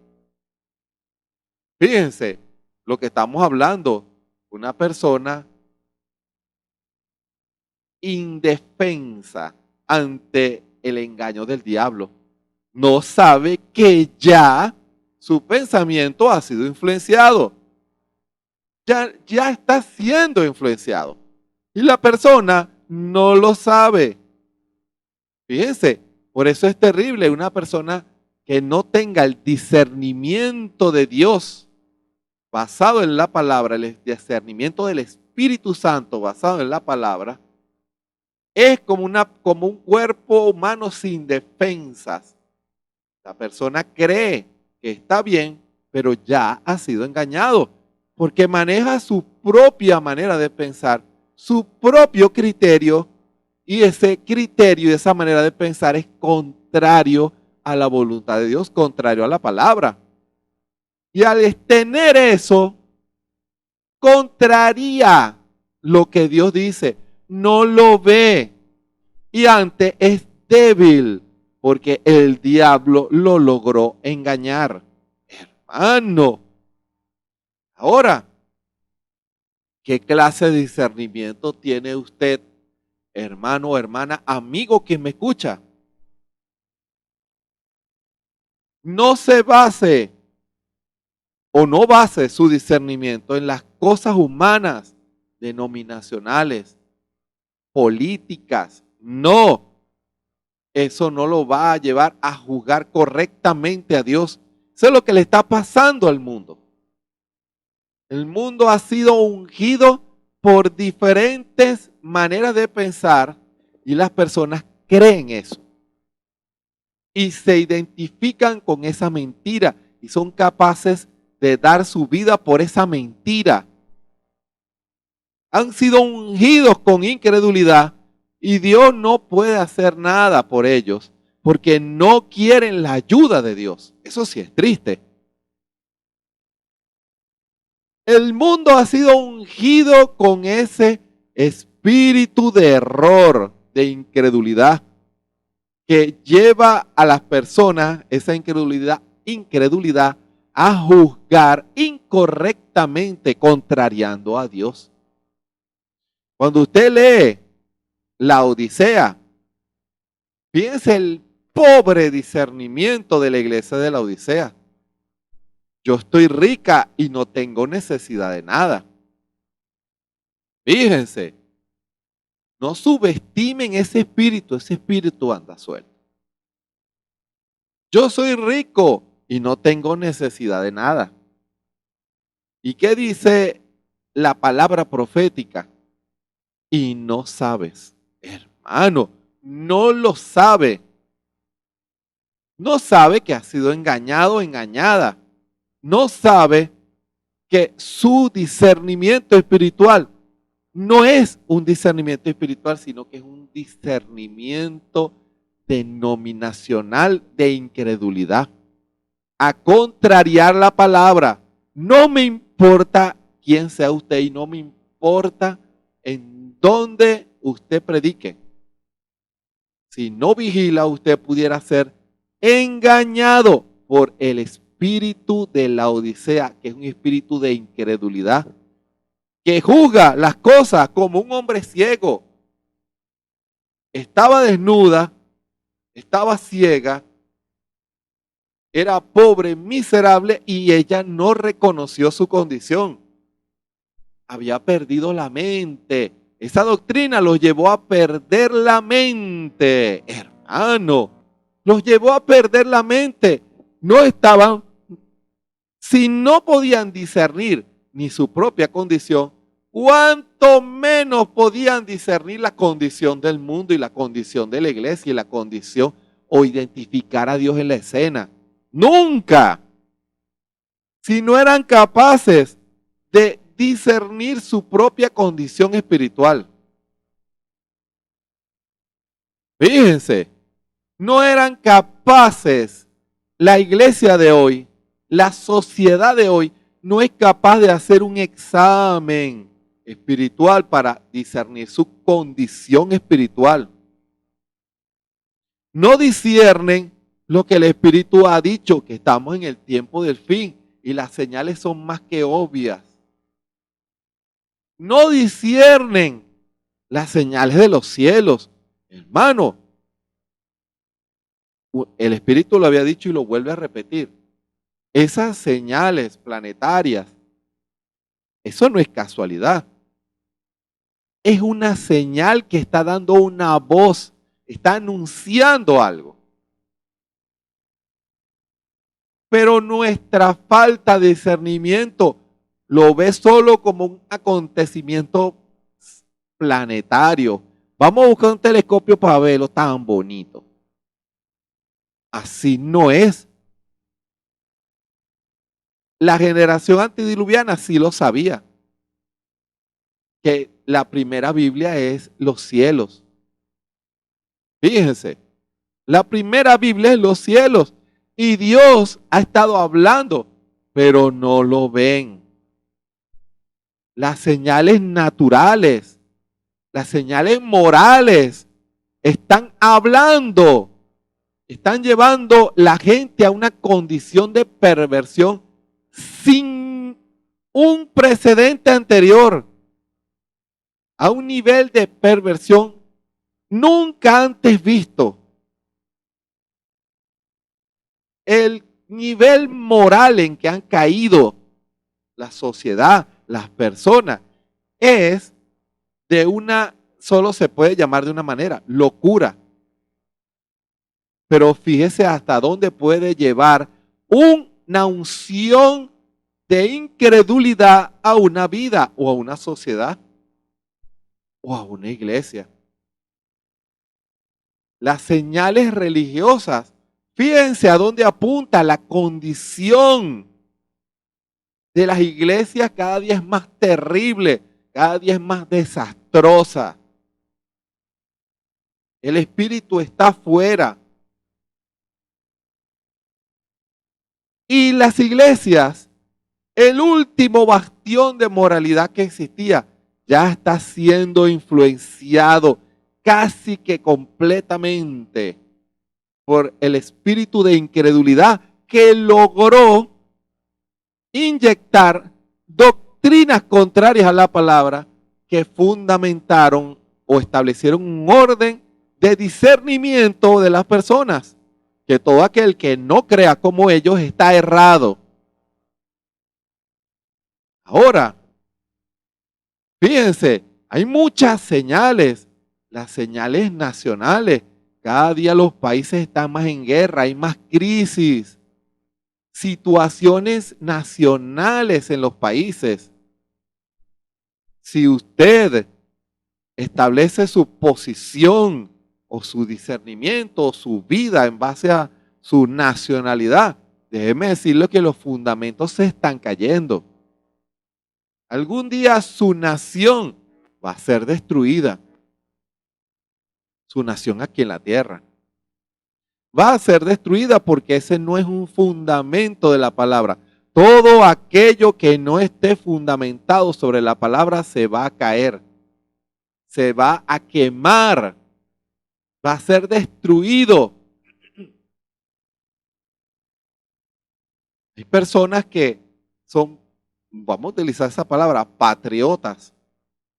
Fíjense lo que estamos hablando. Una persona indefensa ante el engaño del diablo. No sabe que ya su pensamiento ha sido influenciado. Ya está siendo influenciado. Y la persona no lo sabe. Fíjense, por eso es terrible una persona que no tenga el discernimiento de Dios basado en la palabra, el discernimiento del Espíritu Santo basado en la palabra, es como un cuerpo humano sin defensas. La persona cree que está bien, pero ya ha sido engañado, porque maneja su propia manera de pensar, su propio criterio, y ese criterio y esa manera de pensar es contrario a la voluntad de Dios, contrario a la palabra. Y al tener eso, contraría lo que Dios dice, no lo ve, y antes es débil, porque el diablo lo logró engañar. Hermano, ahora, ¿qué clase de discernimiento tiene usted, hermano o hermana, amigo que me escucha? No se base o no base su discernimiento en las cosas humanas, denominacionales, políticas. No, eso no lo va a llevar a juzgar correctamente a Dios. Eso es lo que le está pasando al mundo. El mundo ha sido ungido por diferentes maneras de pensar y las personas creen eso. Y se identifican con esa mentira y son capaces de dar su vida por esa mentira. Han sido ungidos con incredulidad y Dios no puede hacer nada por ellos porque no quieren la ayuda de Dios. Eso sí es triste. El mundo ha sido ungido con ese espíritu de error, de incredulidad, que lleva a las personas, esa incredulidad a juzgar incorrectamente, contrariando a Dios. Cuando usted lee la Odisea, piense el pobre discernimiento de la iglesia de la Odisea. Yo estoy rica y no tengo necesidad de nada. Fíjense, no subestimen ese espíritu anda suelto. Yo soy rico y no tengo necesidad de nada. ¿Y qué dice la palabra profética? Y no sabes, hermano, no lo sabe. No sabe que ha sido engañado o engañada. No sabe que su discernimiento espiritual no es un discernimiento espiritual, sino que es un discernimiento denominacional de incredulidad. A contrariar la palabra. No me importa quién sea usted y no me importa en dónde usted predique. Si no vigila, usted pudiera ser engañado por el espíritu de la Odisea, que es un espíritu de incredulidad, que juzga las cosas como un hombre ciego. Estaba desnuda, estaba ciega, era pobre, miserable y ella no reconoció su condición. Había perdido la mente. Esa doctrina los llevó a perder la mente, hermano. Los llevó a perder la mente. No estaban, si no podían discernir ni su propia condición, cuánto menos podían discernir la condición del mundo y la condición de la iglesia y la condición o identificar a Dios en la escena. Nunca. Si no eran capaces de discernir su propia condición espiritual. Fíjense, no eran capaces la iglesia de hoy, la sociedad de hoy, no es capaz de hacer un examen espiritual para discernir su condición espiritual. No disciernen lo que el Espíritu ha dicho, que estamos en el tiempo del fin y las señales son más que obvias. No disciernen las señales de los cielos. Hermano, el Espíritu lo había dicho y lo vuelve a repetir. Esas señales planetarias, eso no es casualidad. Es una señal que está dando una voz, está anunciando algo. Pero nuestra falta de discernimiento lo ve solo como un acontecimiento planetario. Vamos a buscar un telescopio para verlo tan bonito. Así no es. La generación antediluviana sí lo sabía, que la primera Biblia es los cielos. Fíjense, la primera Biblia es los cielos y Dios ha estado hablando, pero no lo ven. Las señales naturales, las señales morales están hablando, están llevando la gente a una condición de perversión sin un precedente anterior, a un nivel de perversión nunca antes visto. El nivel moral en que han caído la sociedad, las personas, es de una, solo se puede llamar de una manera, locura. Pero fíjese hasta dónde puede llevar una unción de incredulidad a una vida o a una sociedad o a una iglesia. Las señales religiosas, fíjense a dónde apunta la condición de las iglesias, cada día es más terrible, cada día es más desastrosa. El espíritu está afuera. Y las iglesias, el último bastión de moralidad que existía, ya está siendo influenciado casi que completamente por el espíritu de incredulidad que logró inyectar doctrinas contrarias a la palabra que fundamentaron o establecieron un orden de discernimiento de las personas, que todo aquel que no crea como ellos está errado. Ahora, fíjense, hay muchas señales, las señales nacionales. Cada día los países están más en guerra, hay más crisis, situaciones nacionales en los países. Si usted establece su posición o su discernimiento o su vida en base a su nacionalidad, déjeme decirle que los fundamentos se están cayendo. Algún día su nación va a ser destruida. Su nación aquí en la tierra va a ser destruida porque ese no es un fundamento de la palabra. Todo aquello que no esté fundamentado sobre la palabra se va a caer, se va a quemar, va a ser destruido. Hay personas que son, vamos a utilizar esa palabra, patriotas,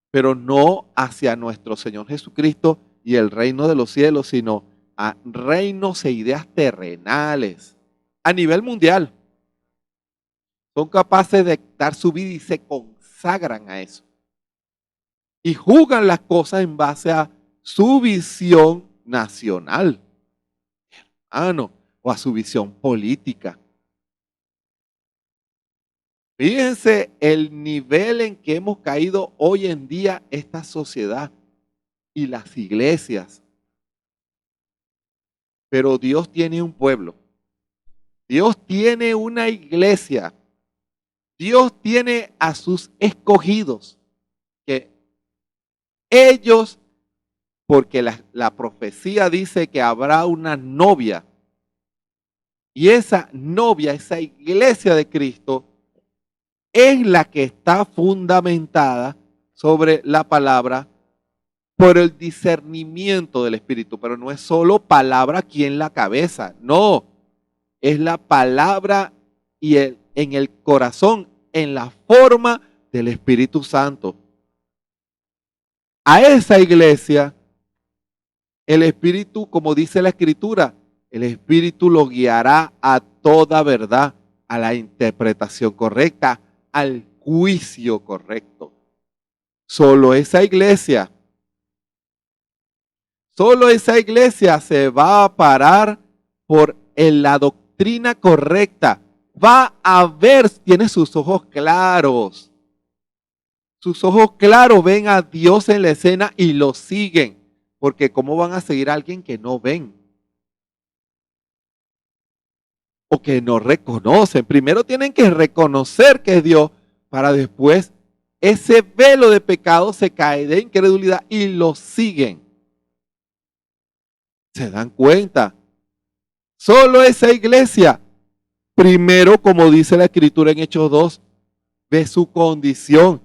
pero no hacia nuestro Señor Jesucristo y el reino de los cielos, sino a reinos e ideas terrenales a nivel mundial. Son capaces de dar su vida y se consagran a eso. Y juzgan las cosas en base a su visión nacional, o a su visión política. Fíjense el nivel en que hemos caído hoy en día esta sociedad y las iglesias. Pero Dios tiene un pueblo. Dios tiene una iglesia. Dios tiene a sus escogidos. Que ellos, porque la profecía dice que habrá una novia. Y esa novia, esa iglesia de Cristo, es la que está fundamentada sobre la palabra por el discernimiento del Espíritu, pero no es solo palabra aquí en la cabeza, no, es la palabra y en el corazón, en la forma del Espíritu Santo. A esa iglesia, el Espíritu, como dice la Escritura, el Espíritu lo guiará a toda verdad, a la interpretación correcta, al juicio correcto. Solo esa iglesia se va a parar por la doctrina correcta. Va a ver, tiene sus ojos claros. Sus ojos claros ven a Dios en la escena y lo siguen. Porque ¿cómo van a seguir a alguien que no ven? O que no reconocen. Primero tienen que reconocer que es Dios para después ese velo de pecado se cae de incredulidad y lo siguen. ¿Se dan cuenta? Solo esa iglesia, primero, como dice la Escritura en Hechos 2, ve su condición,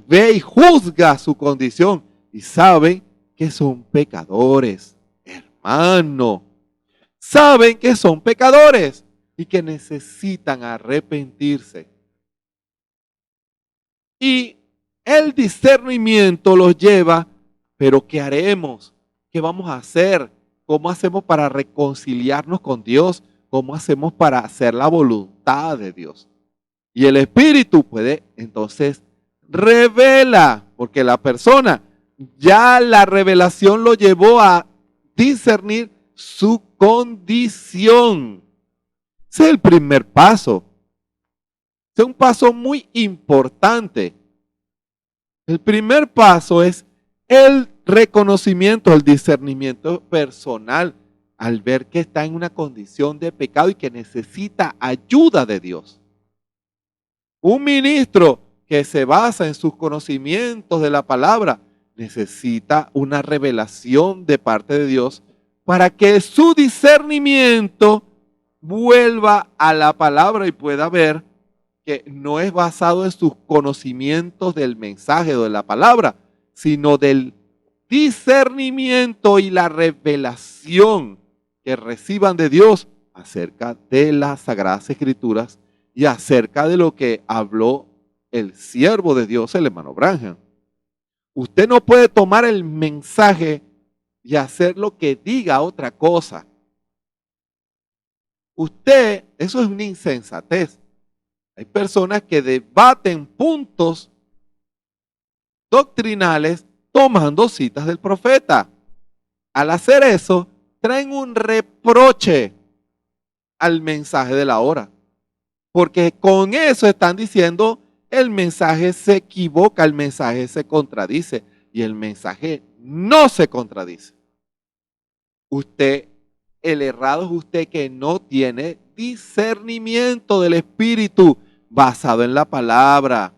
ve y juzga su condición y saben que son pecadores, hermano. Saben que son pecadores y que necesitan arrepentirse. Y el discernimiento los lleva, pero ¿qué haremos? ¿Qué vamos a hacer? ¿Cómo hacemos para reconciliarnos con Dios? ¿Cómo hacemos para hacer la voluntad de Dios? Y el Espíritu puede, entonces, revela, porque la persona, ya la revelación lo llevó a discernir su condición. Ese es el primer paso. Es un paso muy importante. El primer paso es el reconocimiento, el discernimiento personal al ver que está en una condición de pecado y que necesita ayuda de Dios. Un ministro que se basa en sus conocimientos de la palabra necesita una revelación de parte de Dios para que su discernimiento vuelva a la palabra y pueda ver que no es basado en sus conocimientos del mensaje o de la palabra, sino del discernimiento y la revelación que reciban de Dios acerca de las Sagradas Escrituras y acerca de lo que habló el siervo de Dios, el hermano Branham. Usted no puede tomar el mensaje y hacer lo que diga otra cosa. Eso es una insensatez. Hay personas que debaten puntos doctrinales tomando citas del profeta. Al hacer eso, traen un reproche al mensaje de la hora. Porque con eso están diciendo, el mensaje se equivoca, el mensaje se contradice. Y el mensaje no se contradice. El errado es usted que no tiene discernimiento del Espíritu basado en la palabra.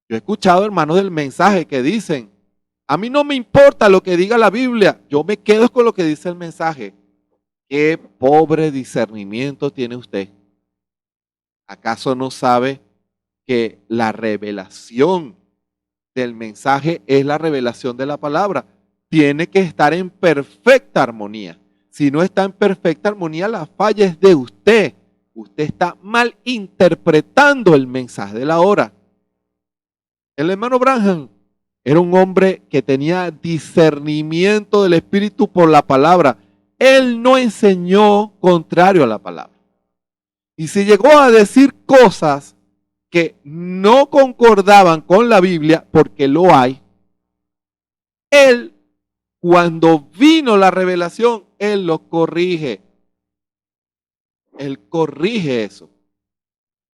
Yo he escuchado hermanos del mensaje que dicen, a mí no me importa lo que diga la Biblia, yo me quedo con lo que dice el mensaje. Qué pobre discernimiento tiene usted. ¿Acaso no sabe que la revelación del mensaje es la revelación de la palabra? Tiene que estar en perfecta armonía. Si no está en perfecta armonía, la falla es de usted. Usted está mal interpretando el mensaje de la hora. El hermano Branham era un hombre que tenía discernimiento del Espíritu por la palabra. Él no enseñó contrario a la palabra. Y si llegó a decir cosas que no concordaban con la Biblia, porque lo hay, él, cuando vino la revelación, él lo corrige. Él corrige eso.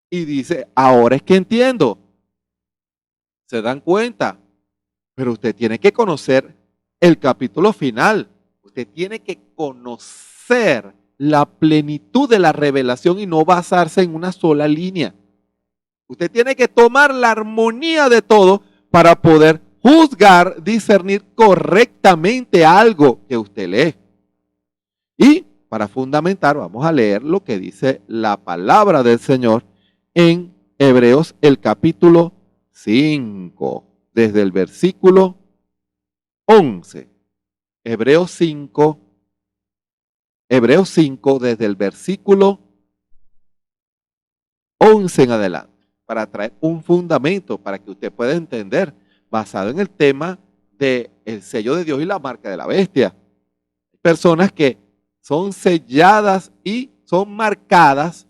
Y dice, ahora es que entiendo. ¿Se dan cuenta? Pero usted tiene que conocer el capítulo final. Usted tiene que conocer la plenitud de la revelación y no basarse en una sola línea. Usted tiene que tomar la armonía de todo para poder juzgar, discernir correctamente algo que usted lee. Y para fundamentar, vamos a leer lo que dice la palabra del Señor en Hebreos el capítulo 5, desde el versículo 11. Hebreos 5, desde el versículo 11 en adelante, para traer un fundamento para que usted pueda entender, basado en el tema del sello de Dios y la marca de la bestia. Personas que son selladas y son marcadas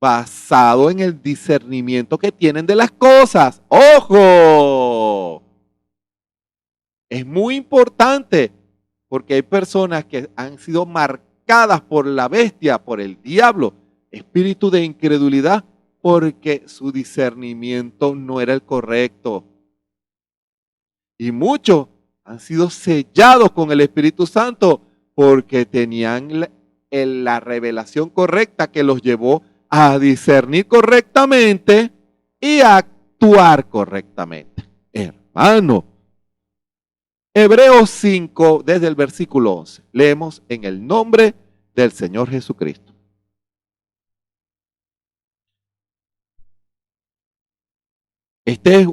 basado en el discernimiento que tienen de las cosas. ¡Ojo! Es muy importante porque hay personas que han sido marcadas por la bestia, por el diablo, espíritu de incredulidad, porque su discernimiento no era el correcto. Y muchos han sido sellados con el Espíritu Santo porque tenían la revelación correcta que los llevó a discernir correctamente y a actuar correctamente. Hermano, Hebreos 5, desde el versículo 11, leemos en el nombre del Señor Jesucristo. Este es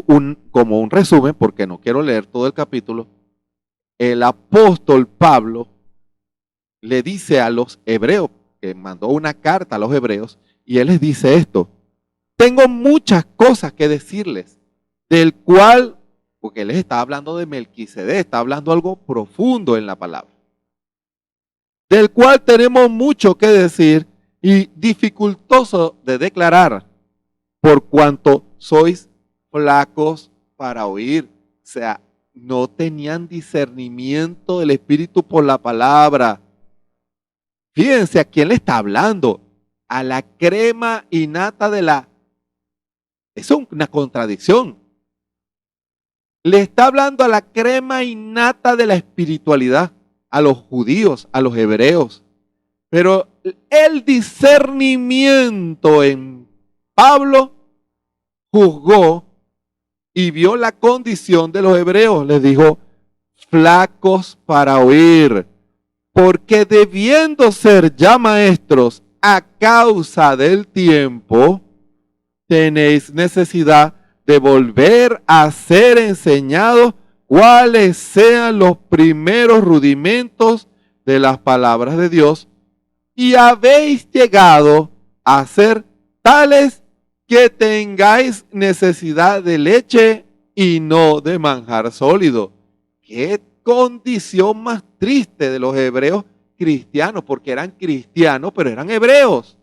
como un resumen, porque no quiero leer todo el capítulo. El apóstol Pablo le dice a los hebreos, que mandó una carta a los hebreos, y él les dice esto: tengo muchas cosas que decirles, del cual, porque él les está hablando de Melquisedec, está hablando algo profundo en la palabra, del cual tenemos mucho que decir y dificultoso de declarar, por cuanto sois flacos para oír. O sea, no tenían discernimiento del Espíritu por la palabra. Fíjense a quién le está hablando. A la crema innata de la... Eso es una contradicción. Le está hablando a la crema innata de la espiritualidad, a los judíos, a los hebreos. Pero el discernimiento en Pablo juzgó y vio la condición de los hebreos. Les dijo: flacos para oír, porque debiendo ser ya maestros a causa del tiempo, tenéis necesidad de volver a ser enseñados cuáles sean los primeros rudimentos de las palabras de Dios, y habéis llegado a ser tales que tengáis necesidad de leche y no de manjar sólido. Qué condición más triste de los hebreos cristianos, porque eran cristianos, pero eran hebreos.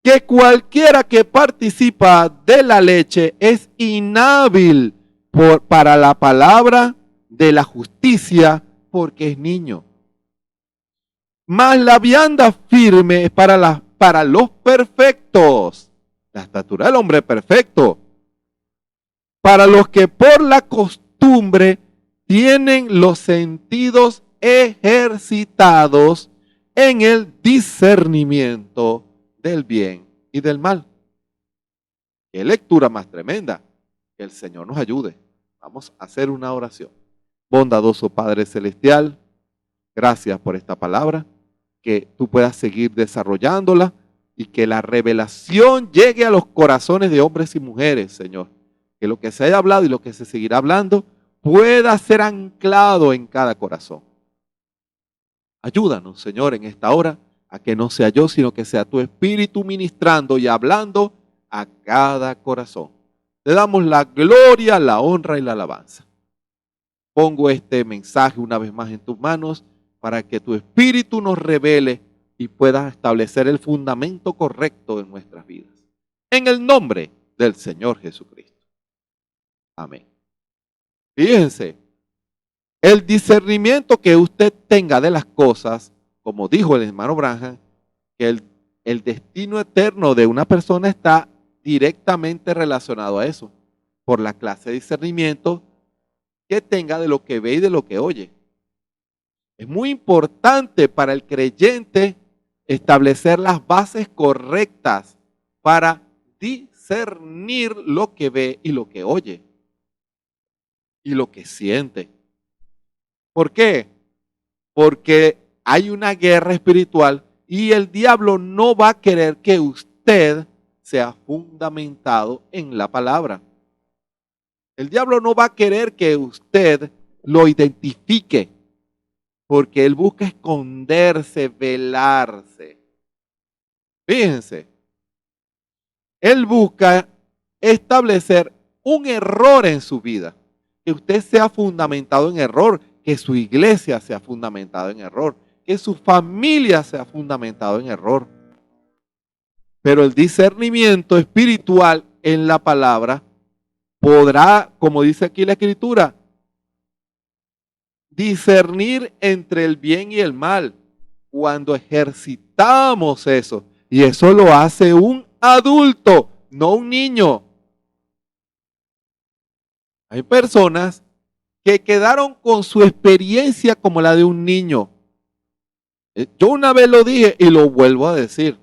Que cualquiera que participa de la leche es inhábil para la palabra de la justicia, porque es niño. Mas la vianda firme es para los perfectos, la estatura del hombre perfecto, para los que por la costumbre tienen los sentidos ejercitados en el discernimiento del bien y del mal. Qué lectura más tremenda. Que el Señor nos ayude. Vamos a hacer una oración. Bondadoso Padre Celestial, gracias por esta palabra, que tú puedas seguir desarrollándola y que la revelación llegue a los corazones de hombres y mujeres, Señor. Que lo que se haya hablado y lo que se seguirá hablando pueda ser anclado en cada corazón. Ayúdanos, Señor, en esta hora a que no sea yo, sino que sea tu Espíritu ministrando y hablando a cada corazón. Te damos la gloria, la honra y la alabanza. Pongo este mensaje una vez más en tus manos para que tu Espíritu nos revele y puedas establecer el fundamento correcto en nuestras vidas. En el nombre del Señor Jesucristo. Amén. Fíjense, el discernimiento que usted tenga de las cosas, como dijo el hermano Branham, que el destino eterno de una persona está directamente relacionado a eso, por la clase de discernimiento que tenga de lo que ve y de lo que oye. Es muy importante para el creyente establecer las bases correctas para discernir lo que ve y lo que oye y lo que siente. ¿Por qué? Porque hay una guerra espiritual y el diablo no va a querer que usted usted sea fundamentado en la palabra. El diablo no va a querer que usted lo identifique, porque él busca esconderse, velarse. Fíjense, él busca establecer un error en su vida, que usted sea fundamentado en error, que su iglesia sea fundamentada en error, que su familia sea fundamentada en error. Pero el discernimiento espiritual en la palabra podrá, como dice aquí la Escritura, discernir entre el bien y el mal cuando ejercitamos eso. Y eso lo hace un adulto, no un niño. Hay personas que quedaron con su experiencia como la de un niño. Yo una vez lo dije y lo vuelvo a decir.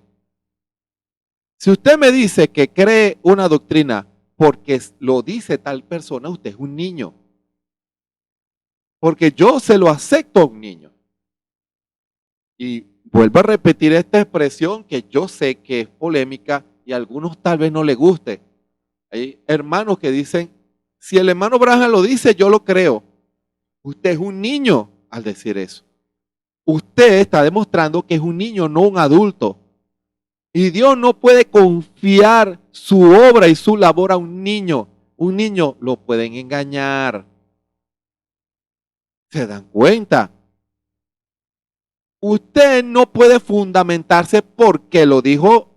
Si usted me dice que cree una doctrina porque lo dice tal persona, usted es un niño. Porque yo se lo acepto a un niño. Y vuelvo a repetir esta expresión que yo sé que es polémica y a algunos tal vez no les guste. Hay hermanos que dicen, si el hermano Branham lo dice, yo lo creo. Usted es un niño al decir eso. Usted está demostrando que es un niño, no un adulto. Y Dios no puede confiar su obra y su labor a un niño. Un niño lo pueden engañar. ¿Se dan cuenta? Usted no puede fundamentarse porque lo dijo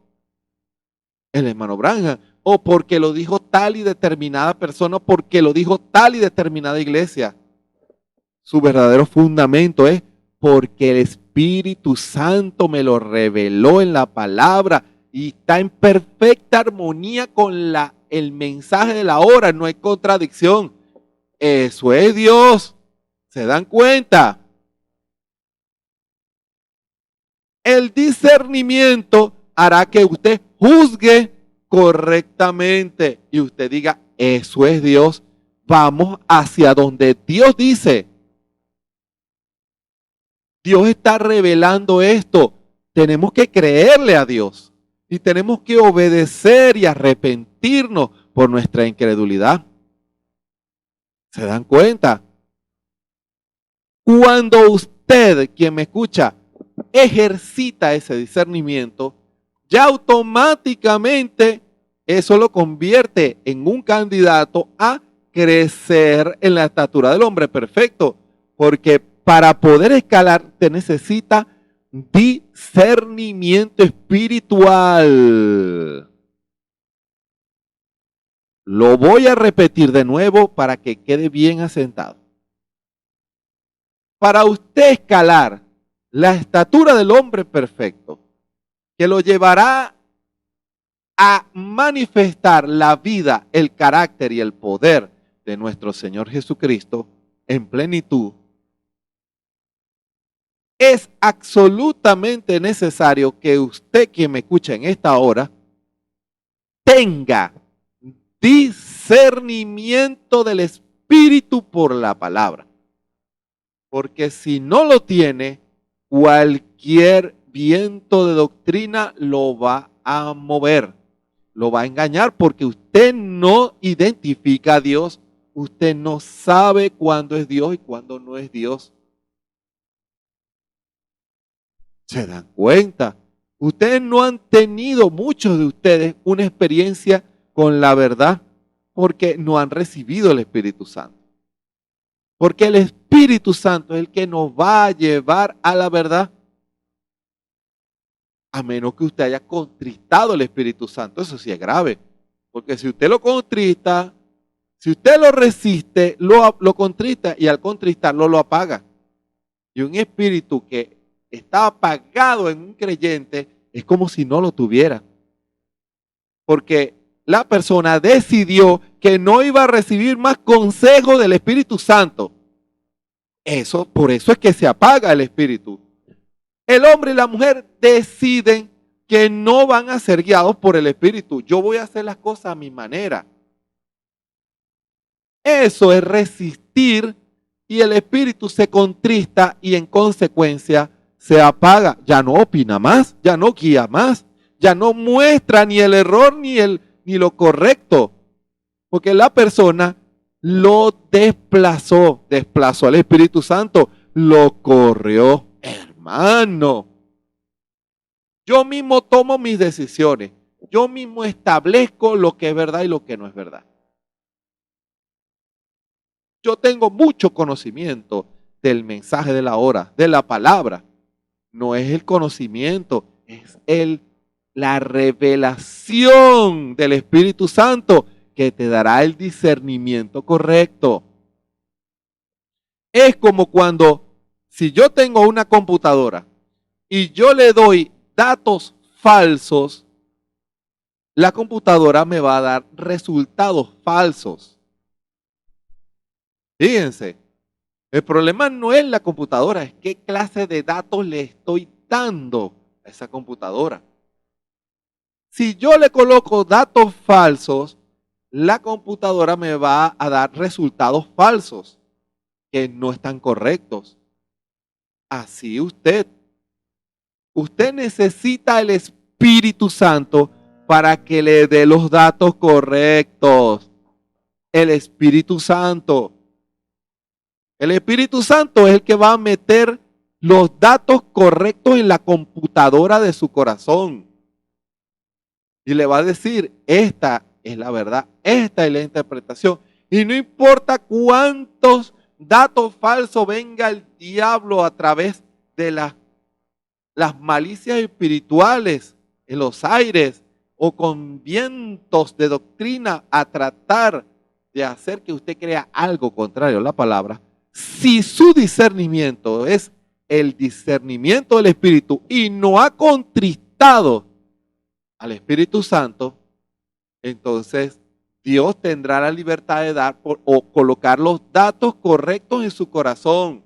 el hermano Branham o porque lo dijo tal y determinada persona, porque lo dijo tal y determinada iglesia. Su verdadero fundamento es porque el Espíritu Santo me lo reveló en la palabra y está en perfecta armonía con el mensaje de la hora, no hay contradicción. Eso es Dios. ¿Se dan cuenta? El discernimiento hará que usted juzgue correctamente y usted diga, eso es Dios. Vamos hacia donde Dios dice. Dios está revelando esto. Tenemos que creerle a Dios y tenemos que obedecer y arrepentirnos por nuestra incredulidad. ¿Se dan cuenta? Cuando usted, quien me escucha, ejercita ese discernimiento, ya automáticamente eso lo convierte en un candidato a crecer en la estatura del hombre perfecto, porque para poder escalar te necesita discernimiento espiritual. Lo voy a repetir de nuevo para que quede bien asentado. Para usted escalar la estatura del hombre perfecto, que lo llevará a manifestar la vida, el carácter y el poder de nuestro Señor Jesucristo en plenitud, es absolutamente necesario que usted, quien me escucha en esta hora, tenga discernimiento del Espíritu por la palabra. Porque si no lo tiene, cualquier viento de doctrina lo va a mover, lo va a engañar, porque usted no identifica a Dios, usted no sabe cuándo es Dios y cuándo no es Dios. ¿Se dan cuenta? Ustedes no han tenido, muchos de ustedes, una experiencia con la verdad porque no han recibido el Espíritu Santo. Porque el Espíritu Santo es el que nos va a llevar a la verdad. A menos que usted haya contristado el Espíritu Santo, eso sí es grave. Porque si usted lo contrista, si usted lo resiste, lo contrista y al contristarlo lo apaga. Y un espíritu que está apagado en un creyente es como si no lo tuviera. Porque la persona decidió que no iba a recibir más consejo del Espíritu Santo. Por eso es que se apaga el espíritu. El hombre y la mujer deciden que no van a ser guiados por el Espíritu. Yo voy a hacer las cosas a mi manera. Eso es resistir y el Espíritu se contrista y en consecuencia se apaga. Ya no opina más, ya no guía más, ya no muestra ni el error ni lo correcto, porque la persona lo desplazó al Espíritu Santo, lo corrió. Hermano, yo mismo tomo mis decisiones, yo mismo establezco lo que es verdad y lo que no es verdad. Yo tengo mucho conocimiento del mensaje de la hora, de la palabra. No es el conocimiento, es la revelación del Espíritu Santo que te dará el discernimiento correcto. Es como cuando, si yo tengo una computadora y yo le doy datos falsos, la computadora me va a dar resultados falsos. Fíjense, el problema no es la computadora, es qué clase de datos le estoy dando a esa computadora. Si yo le coloco datos falsos, la computadora me va a dar resultados falsos que no están correctos. Así usted necesita el Espíritu Santo para que le dé los datos correctos. El Espíritu Santo. El Espíritu Santo es el que va a meter los datos correctos en la computadora de su corazón. Y le va a decir, esta es la verdad, esta es la interpretación. Y no importa cuántos datos falsos venga el diablo a través de las malicias espirituales en los aires o con vientos de doctrina a tratar de hacer que usted crea algo contrario a la palabra. Si su discernimiento es el discernimiento del Espíritu y no ha contristado al Espíritu Santo, entonces Dios tendrá la libertad de dar o colocar los datos correctos en su corazón.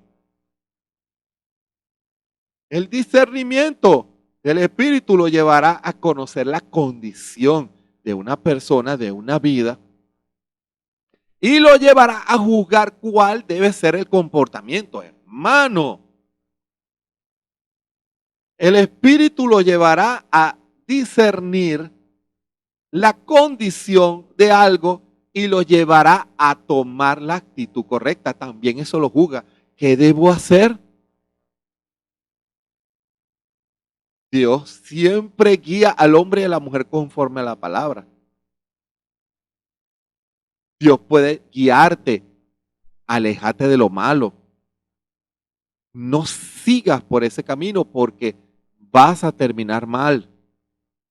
El discernimiento del Espíritu lo llevará a conocer la condición de una persona, de una vida, y lo llevará a juzgar cuál debe ser el comportamiento, hermano. El Espíritu lo llevará a discernir la condición de algo y lo llevará a tomar la actitud correcta. También eso lo juzga. ¿Qué debo hacer? Dios siempre guía al hombre y a la mujer conforme a la palabra. Dios puede guiarte, alejate de lo malo. No sigas por ese camino porque vas a terminar mal.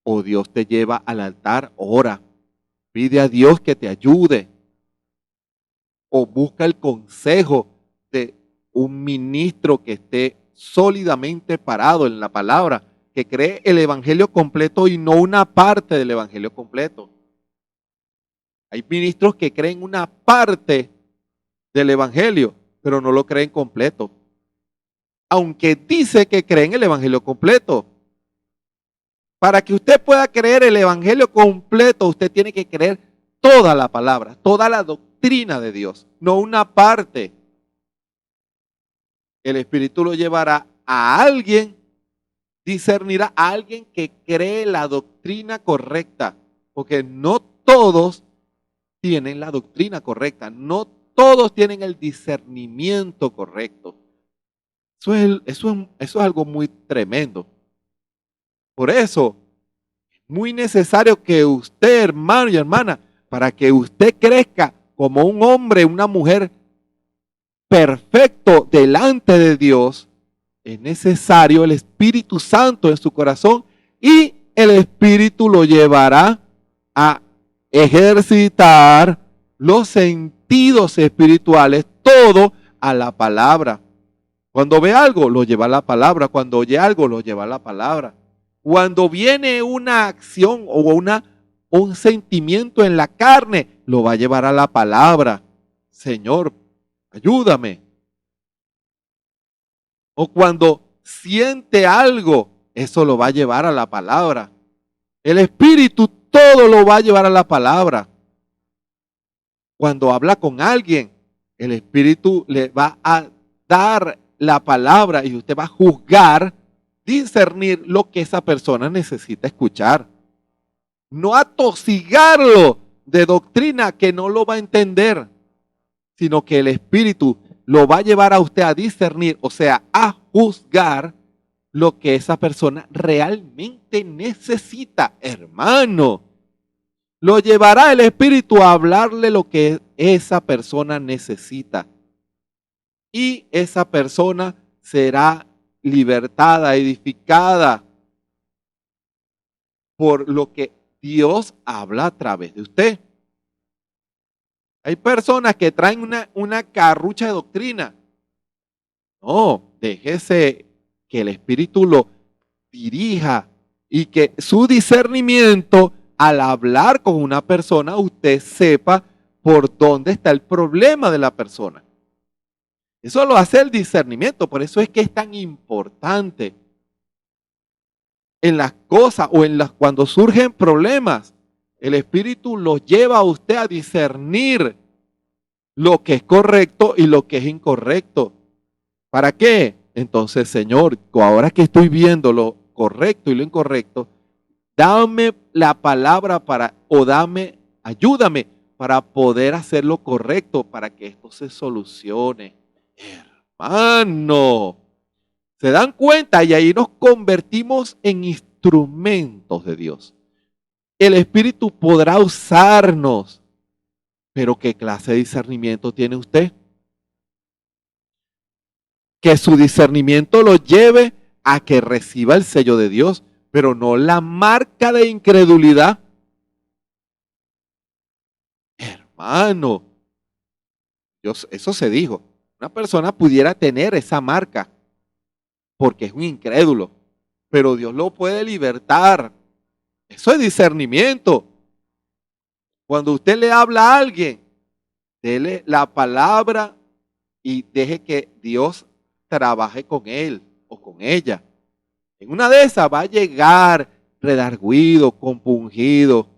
O Dios te lleva al altar, ora, pide a Dios que te ayude. O busca el consejo de un ministro que esté sólidamente parado en la palabra, que cree el evangelio completo y no una parte del evangelio completo. Hay ministros que creen una parte del evangelio, pero no lo creen completo. Aunque dice que creen el evangelio completo. Para que usted pueda creer el evangelio completo, usted tiene que creer toda la palabra, toda la doctrina de Dios, no una parte. El Espíritu lo llevará a alguien, discernirá a alguien que cree la doctrina correcta, porque no todos tienen la doctrina correcta, no todos tienen el discernimiento correcto. Eso es algo muy tremendo. Por eso, es muy necesario que usted, hermano y hermana, para que usted crezca como un hombre, una mujer perfecto delante de Dios, es necesario el Espíritu Santo en su corazón y el Espíritu lo llevará a ejercitar los sentidos espirituales, todo a la palabra. Cuando ve algo, lo lleva a la palabra. Cuando oye algo, lo lleva a la palabra. Cuando viene una acción o un sentimiento en la carne, lo va a llevar a la palabra. Señor, ayúdame. O cuando siente algo, eso lo va a llevar a la palabra. El Espíritu todo lo va a llevar a la palabra. Cuando habla con alguien, el Espíritu le va a dar la palabra y usted va a juzgar discernir lo que esa persona necesita escuchar. No atosigarlo de doctrina que no lo va a entender, sino que el Espíritu lo va a llevar a usted a discernir, o sea, a juzgar lo que esa persona realmente necesita, hermano. Lo llevará el Espíritu a hablarle lo que esa persona necesita. Y esa persona será libertada, edificada por lo que Dios habla a través de usted. Hay personas que traen una carrucha de doctrina. No, déjese que el Espíritu lo dirija y que su discernimiento, al hablar con una persona, usted sepa por dónde está el problema de la persona. Eso lo hace el discernimiento, por eso es que es tan importante en las cosas o cuando surgen problemas. El Espíritu lo lleva a usted a discernir lo que es correcto y lo que es incorrecto. ¿Para qué? Entonces, Señor, ahora que estoy viendo lo correcto y lo incorrecto, dame la palabra ayúdame para poder hacer lo correcto, para que esto se solucione. Hermano, ¿se dan cuenta? Y ahí nos convertimos en instrumentos de Dios. El Espíritu podrá usarnos, pero ¿qué clase de discernimiento tiene usted? Que su discernimiento lo lleve a que reciba el sello de Dios, pero no la marca de incredulidad. Hermano, eso se dijo. Una persona pudiera tener esa marca porque es un incrédulo, pero Dios lo puede libertar. Eso es discernimiento. Cuando usted le habla a alguien, dele la palabra y deje que Dios trabaje con él o con ella. En una de esas va a llegar redarguido, compungido.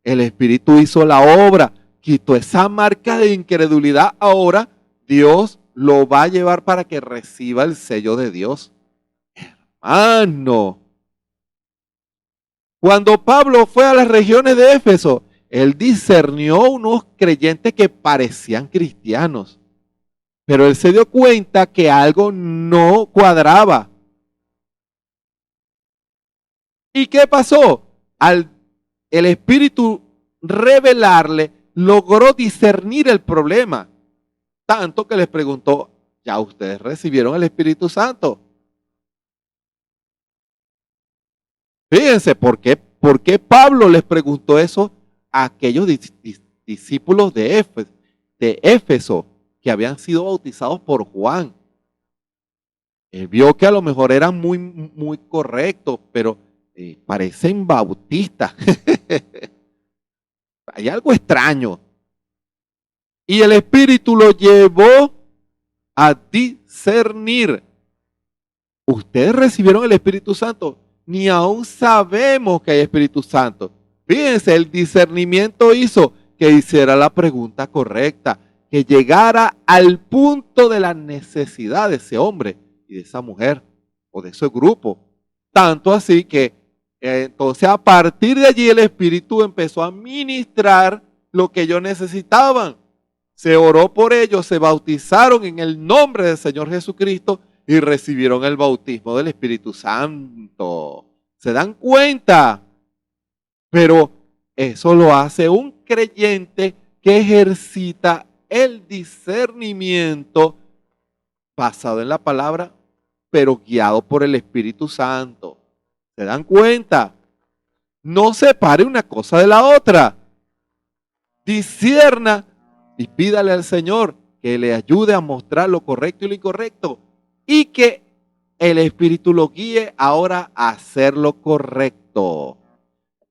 El Espíritu hizo la obra, quitó esa marca de incredulidad. Ahora Dios lo va a llevar para que reciba el sello de Dios. Hermano, cuando Pablo fue a las regiones de Éfeso, él discernió unos creyentes que parecían cristianos, pero él se dio cuenta que algo no cuadraba. ¿Y qué pasó? Al el Espíritu revelarle, logró discernir el problema, tanto que les preguntó: ¿ya ustedes recibieron el Espíritu Santo? Fíjense, ¿por qué Pablo les preguntó eso a aquellos discípulos de Éfeso que habían sido bautizados por Juan? Él vio que a lo mejor eran muy correctos, pero parecen bautistas. Hay algo extraño. Y el Espíritu lo llevó a discernir. ¿Ustedes recibieron el Espíritu Santo? Ni aún sabemos que hay Espíritu Santo. Fíjense, el discernimiento hizo que hiciera la pregunta correcta, que llegara al punto de la necesidad de ese hombre y de esa mujer o de ese grupo. Tanto así que entonces a partir de allí el Espíritu empezó a ministrar lo que ellos necesitaban. Se oró por ellos, se bautizaron en el nombre del Señor Jesucristo y recibieron el bautismo del Espíritu Santo. ¿Se dan cuenta? Pero eso lo hace un creyente que ejercita el discernimiento basado en la palabra, pero guiado por el Espíritu Santo. ¿Se dan cuenta? No separe una cosa de la otra. Discierna y pídale al Señor que le ayude a mostrar lo correcto y lo incorrecto, y que el Espíritu lo guíe ahora a hacer lo correcto.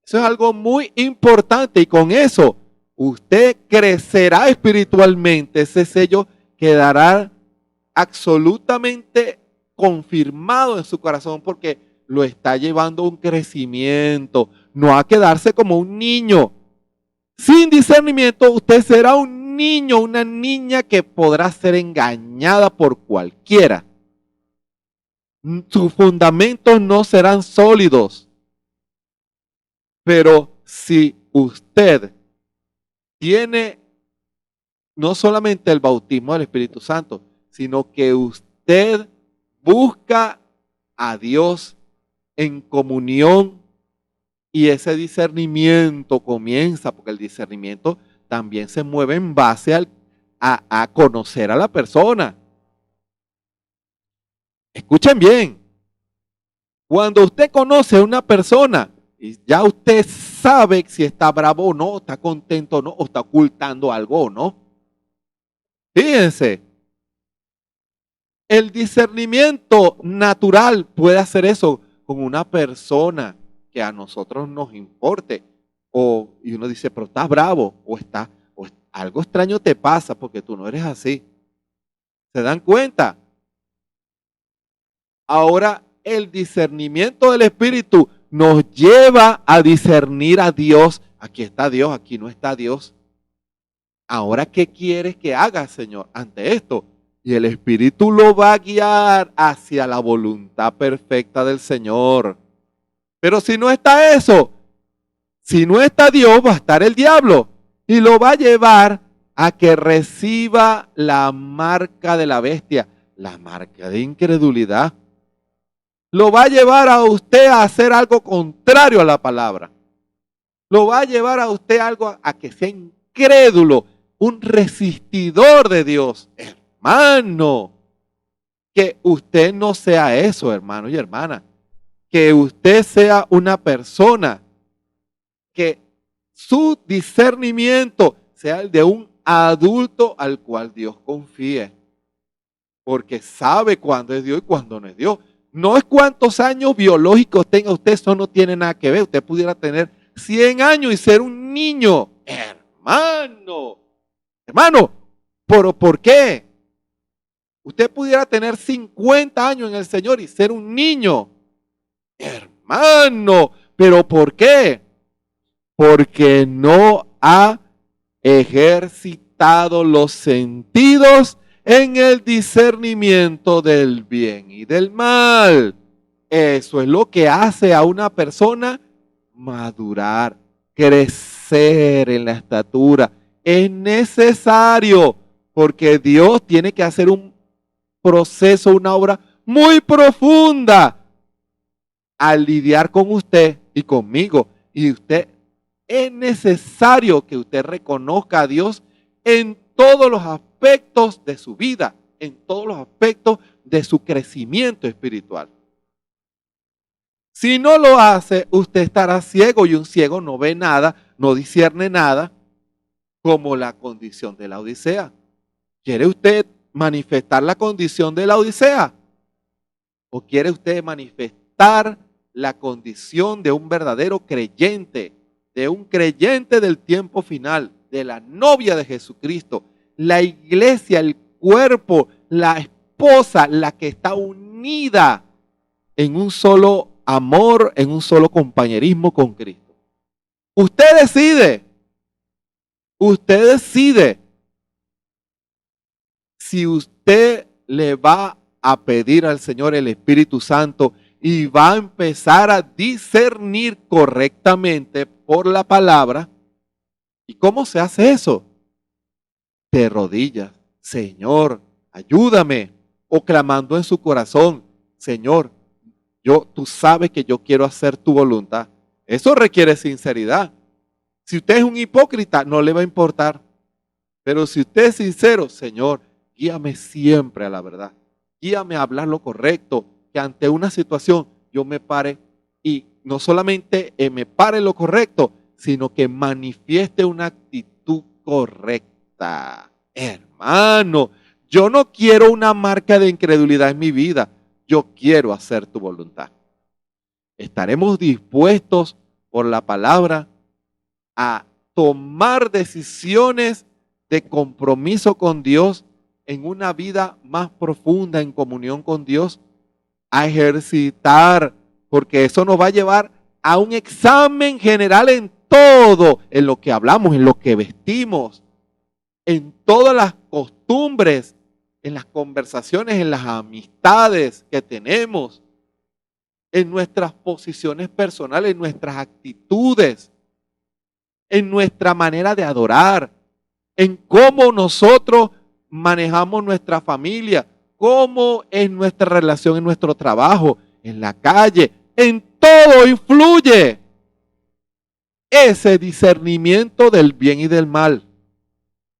Eso es algo muy importante, y con eso usted crecerá espiritualmente. Ese sello quedará absolutamente confirmado en su corazón, porque lo está llevando a un crecimiento, no a quedarse como un niño. Sin discernimiento usted será un niño, una niña que podrá ser engañada por cualquiera. sus fundamentos no serán sólidos. Pero si usted tiene no solamente el bautismo del Espíritu Santo, sino que usted busca a Dios en comunión y ese discernimiento comienza, porque el discernimiento también se mueve en base a conocer a la persona. Escuchen bien, cuando usted conoce a una persona, y ya usted sabe si está bravo o no, está contento o no, o está ocultando algo o no. Fíjense, el discernimiento natural puede hacer eso con una persona que a nosotros nos importe. Y uno dice, pero estás bravo, o algo extraño te pasa porque tú no eres así. ¿Se dan cuenta? Ahora, el discernimiento del Espíritu nos lleva a discernir a Dios. Aquí está Dios, aquí no está Dios. Ahora, ¿qué quieres que haga, Señor, ante esto? Y el Espíritu lo va a guiar hacia la voluntad perfecta del Señor. Pero si no está eso, si no está Dios, va a estar el diablo. Y lo va a llevar a que reciba la marca de la bestia, la marca de incredulidad. Lo va a llevar a usted a hacer algo contrario a la palabra. Lo va a llevar a usted a que sea incrédulo, un resistidor de Dios. Hermano, que usted no sea eso, hermano y hermana. Que usted sea una persona que su discernimiento sea el de un adulto al cual Dios confíe. Porque sabe cuándo es Dios y cuándo no es Dios. No es cuántos años biológicos tenga usted, eso no tiene nada que ver. Usted pudiera tener 100 años y ser un niño. Hermano, ¿pero por qué? Usted pudiera tener 50 años en el Señor y ser un niño. Hermano, ¿pero por qué? Porque no ha ejercitado los sentidos en el discernimiento del bien y del mal. Eso es lo que hace a una persona madurar, crecer en la estatura. Es necesario porque Dios tiene que hacer un proceso, una obra muy profunda al lidiar con usted y conmigo. Y usted es necesario que usted reconozca a Dios en todos los aspectos de su vida, en todos los aspectos de su crecimiento espiritual. Si no lo hace, usted estará ciego y un ciego no ve nada, no discierne nada, como la condición de la Odisea. ¿Quiere usted manifestar la condición de la Odisea? ¿O quiere usted manifestar la condición de un verdadero creyente, de un creyente del tiempo final, de la novia de Jesucristo, la iglesia, el cuerpo, la esposa, la que está unida en un solo amor, en un solo compañerismo con Cristo? Usted decide si usted le va a pedir al Señor el Espíritu Santo y va a empezar a discernir correctamente por la palabra. ¿Y cómo se hace eso? De rodillas, Señor, ayúdame, o clamando en su corazón, Señor, tú sabes que yo quiero hacer tu voluntad. Eso requiere sinceridad. Si usted es un hipócrita, no le va a importar. Pero si usted es sincero, Señor, guíame siempre a la verdad. Guíame a hablar lo correcto, que ante una situación yo me pare y no solamente me pare lo correcto, sino que manifieste una actitud correcta. Hermano, yo no quiero una marca de incredulidad en mi vida. Yo quiero hacer tu voluntad. ¿Estaremos dispuestos por la palabra a tomar decisiones de compromiso con Dios en una vida más profunda en comunión con Dios? A ejercitar, porque eso nos va a llevar a un examen general en todo, en lo que hablamos, en lo que vestimos, en todas las costumbres, en las conversaciones, en las amistades que tenemos, en nuestras posiciones personales, en nuestras actitudes, en nuestra manera de adorar, en cómo nosotros manejamos nuestra familia, cómo es nuestra relación en nuestro trabajo, en la calle, en todo influye ese discernimiento del bien y del mal.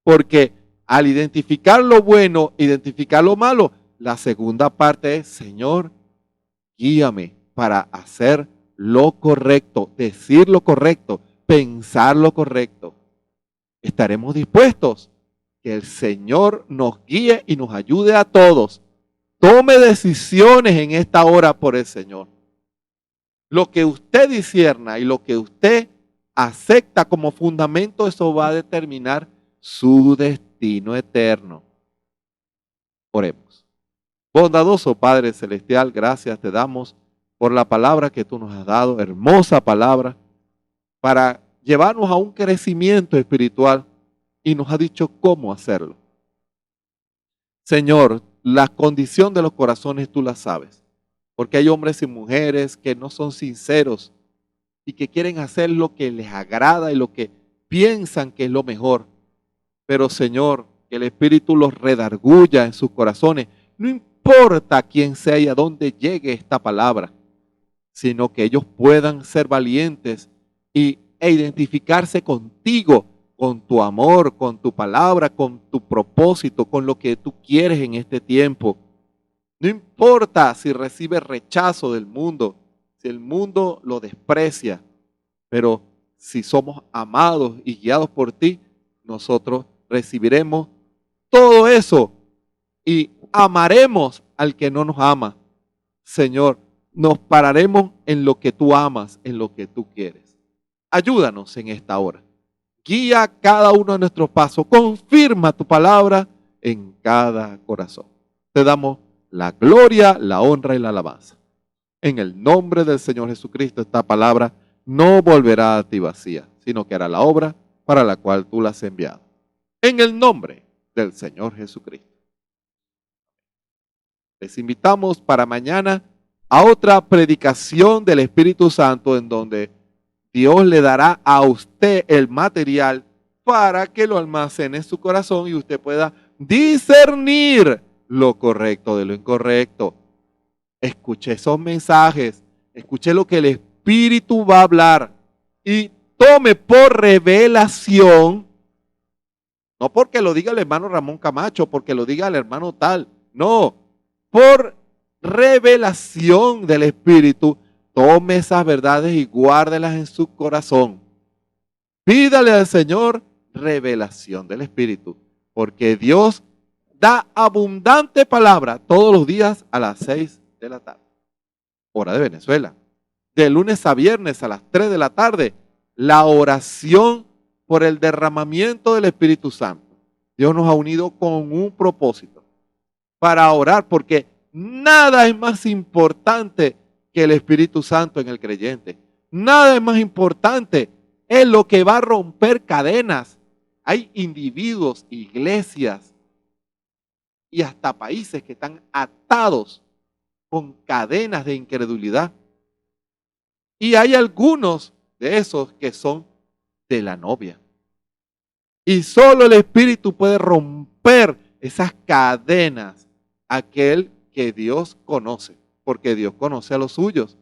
Porque al identificar lo bueno, identificar lo malo, la segunda parte es, Señor, guíame para hacer lo correcto, decir lo correcto, pensar lo correcto. Estaremos dispuestos que el Señor nos guíe y nos ayude a todos. Tome decisiones en esta hora por el Señor. Lo que usted discierna y lo que usted acepta como fundamento, eso va a determinar su destino eterno. Oremos. Bondadoso Padre Celestial, gracias te damos por la palabra que tú nos has dado, hermosa palabra, para llevarnos a un crecimiento espiritual y nos ha dicho cómo hacerlo. Señor, la condición de los corazones tú la sabes, porque hay hombres y mujeres que no son sinceros y que quieren hacer lo que les agrada y lo que piensan que es lo mejor. Pero Señor, que el Espíritu los redarguya en sus corazones, no importa quién sea y a dónde llegue esta palabra, sino que ellos puedan ser valientes e identificarse contigo, con tu amor, con tu palabra, con tu propósito, con lo que tú quieres en este tiempo. No importa si recibe rechazo del mundo, si el mundo lo desprecia, pero si somos amados y guiados por ti, nosotros recibiremos todo eso y amaremos al que no nos ama. Señor, nos pararemos en lo que tú amas, en lo que tú quieres. Ayúdanos en esta hora. Guía cada uno de nuestros pasos. Confirma tu palabra en cada corazón. Te damos la gloria, la honra y la alabanza. En el nombre del Señor Jesucristo, esta palabra no volverá a ti vacía, sino que hará la obra para la cual tú la has enviado. En el nombre del Señor Jesucristo. Les invitamos para mañana a otra predicación del Espíritu Santo en donde Dios le dará a usted el material para que lo almacene en su corazón y usted pueda discernir lo correcto de lo incorrecto. Escuche esos mensajes, escuche lo que el Espíritu va a hablar y tome por revelación, no porque lo diga el hermano Ramón Camacho, porque lo diga el hermano tal, no, por revelación del Espíritu, tome esas verdades y guárdelas en su corazón. Pídale al Señor revelación del Espíritu, porque Dios da abundante palabra todos los días a las 6 de la tarde, hora de Venezuela. De lunes a viernes a las 3 de la tarde, la oración por el derramamiento del Espíritu Santo. Dios nos ha unido con un propósito para orar, porque nada es más importante que el Espíritu Santo en el creyente. Nada es más importante, es lo que va a romper cadenas. Hay individuos, iglesias y hasta países que están atados con cadenas de incredulidad. Y hay algunos de esos que son de la novia. Y solo el Espíritu puede romper esas cadenas, aquel que Dios conoce, porque Dios conoce a los suyos.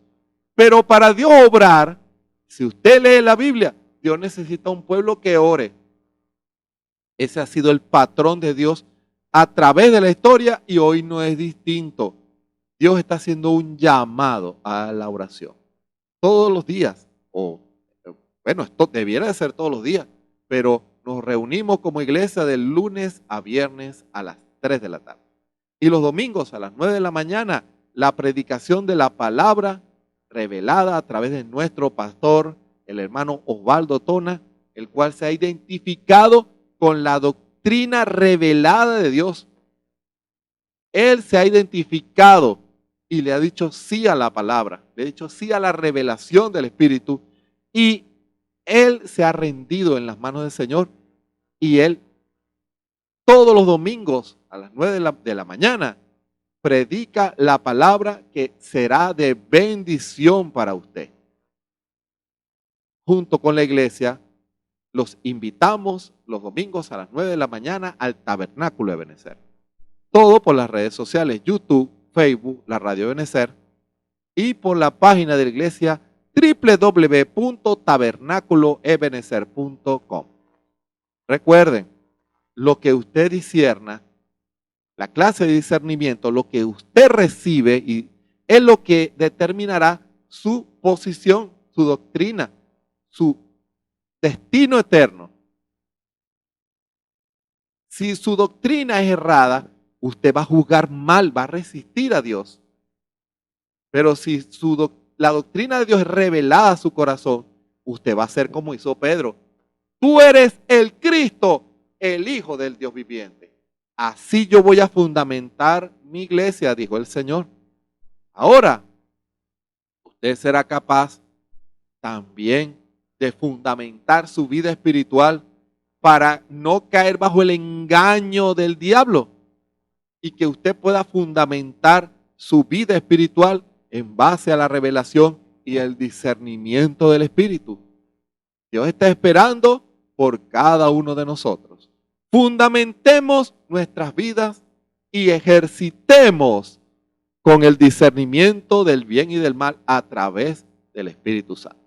Pero para Dios obrar, si usted lee la Biblia, Dios necesita un pueblo que ore. Ese ha sido el patrón de Dios a través de la historia y hoy no es distinto. Dios está haciendo un llamado a la oración. Todos los días, bueno, esto debiera de ser todos los días, pero nos reunimos como iglesia de lunes a viernes a las 3 de la tarde. Y los domingos a las 9 de la mañana, la predicación de la palabra revelada a través de nuestro pastor, el hermano Osvaldo Tona, el cual se ha identificado con la doctrina revelada de Dios. Él se ha identificado y le ha dicho sí a la palabra, le ha dicho sí a la revelación del Espíritu, y él se ha rendido en las manos del Señor, y él todos los domingos a las 9 de la mañana, predica la palabra que será de bendición para usted. Junto con la iglesia, los invitamos los domingos a las 9 de la mañana al Tabernáculo de Ebenezer. Todo por las redes sociales, YouTube, Facebook, la Radio Ebenezer, y por la página de la iglesia www.tabernaculoebenezer.com. Recuerden, lo que usted discierna, la clase de discernimiento, lo que usted recibe y es lo que determinará su posición, su doctrina, su destino eterno. Si su doctrina es errada, usted va a juzgar mal, va a resistir a Dios. Pero si la doctrina de Dios es revelada a su corazón, usted va a ser como hizo Pedro. Tú eres el Cristo, el Hijo del Dios viviente. Así yo voy a fundamentar mi iglesia, dijo el Señor. Ahora, usted será capaz también de fundamentar su vida espiritual para no caer bajo el engaño del diablo y que usted pueda fundamentar su vida espiritual en base a la revelación y el discernimiento del Espíritu. Dios está esperando por cada uno de nosotros. Fundamentemos nuestras vidas y ejercitemos con el discernimiento del bien y del mal a través del Espíritu Santo.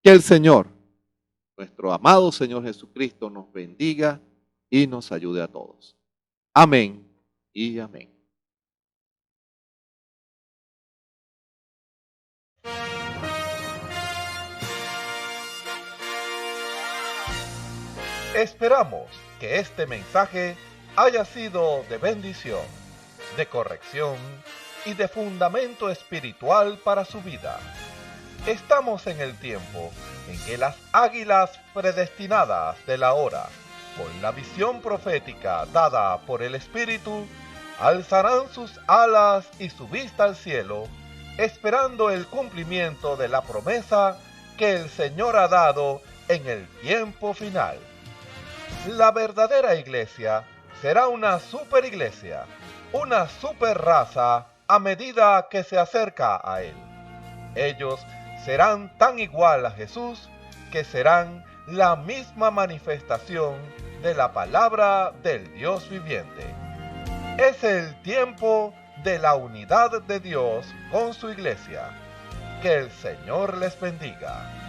Que el Señor, nuestro amado Señor Jesucristo, nos bendiga y nos ayude a todos. Amén y amén. Esperamos que este mensaje haya sido de bendición, de corrección y de fundamento espiritual para su vida. Estamos en el tiempo en que las águilas predestinadas de la hora, con la visión profética dada por el Espíritu, alzarán sus alas y su vista al cielo, esperando el cumplimiento de la promesa que el Señor ha dado en el tiempo final. La verdadera iglesia será una superiglesia, una superraza a medida que se acerca a Él. Ellos serán tan igual a Jesús que serán la misma manifestación de la palabra del Dios viviente. Es el tiempo de la unidad de Dios con su iglesia. Que el Señor les bendiga.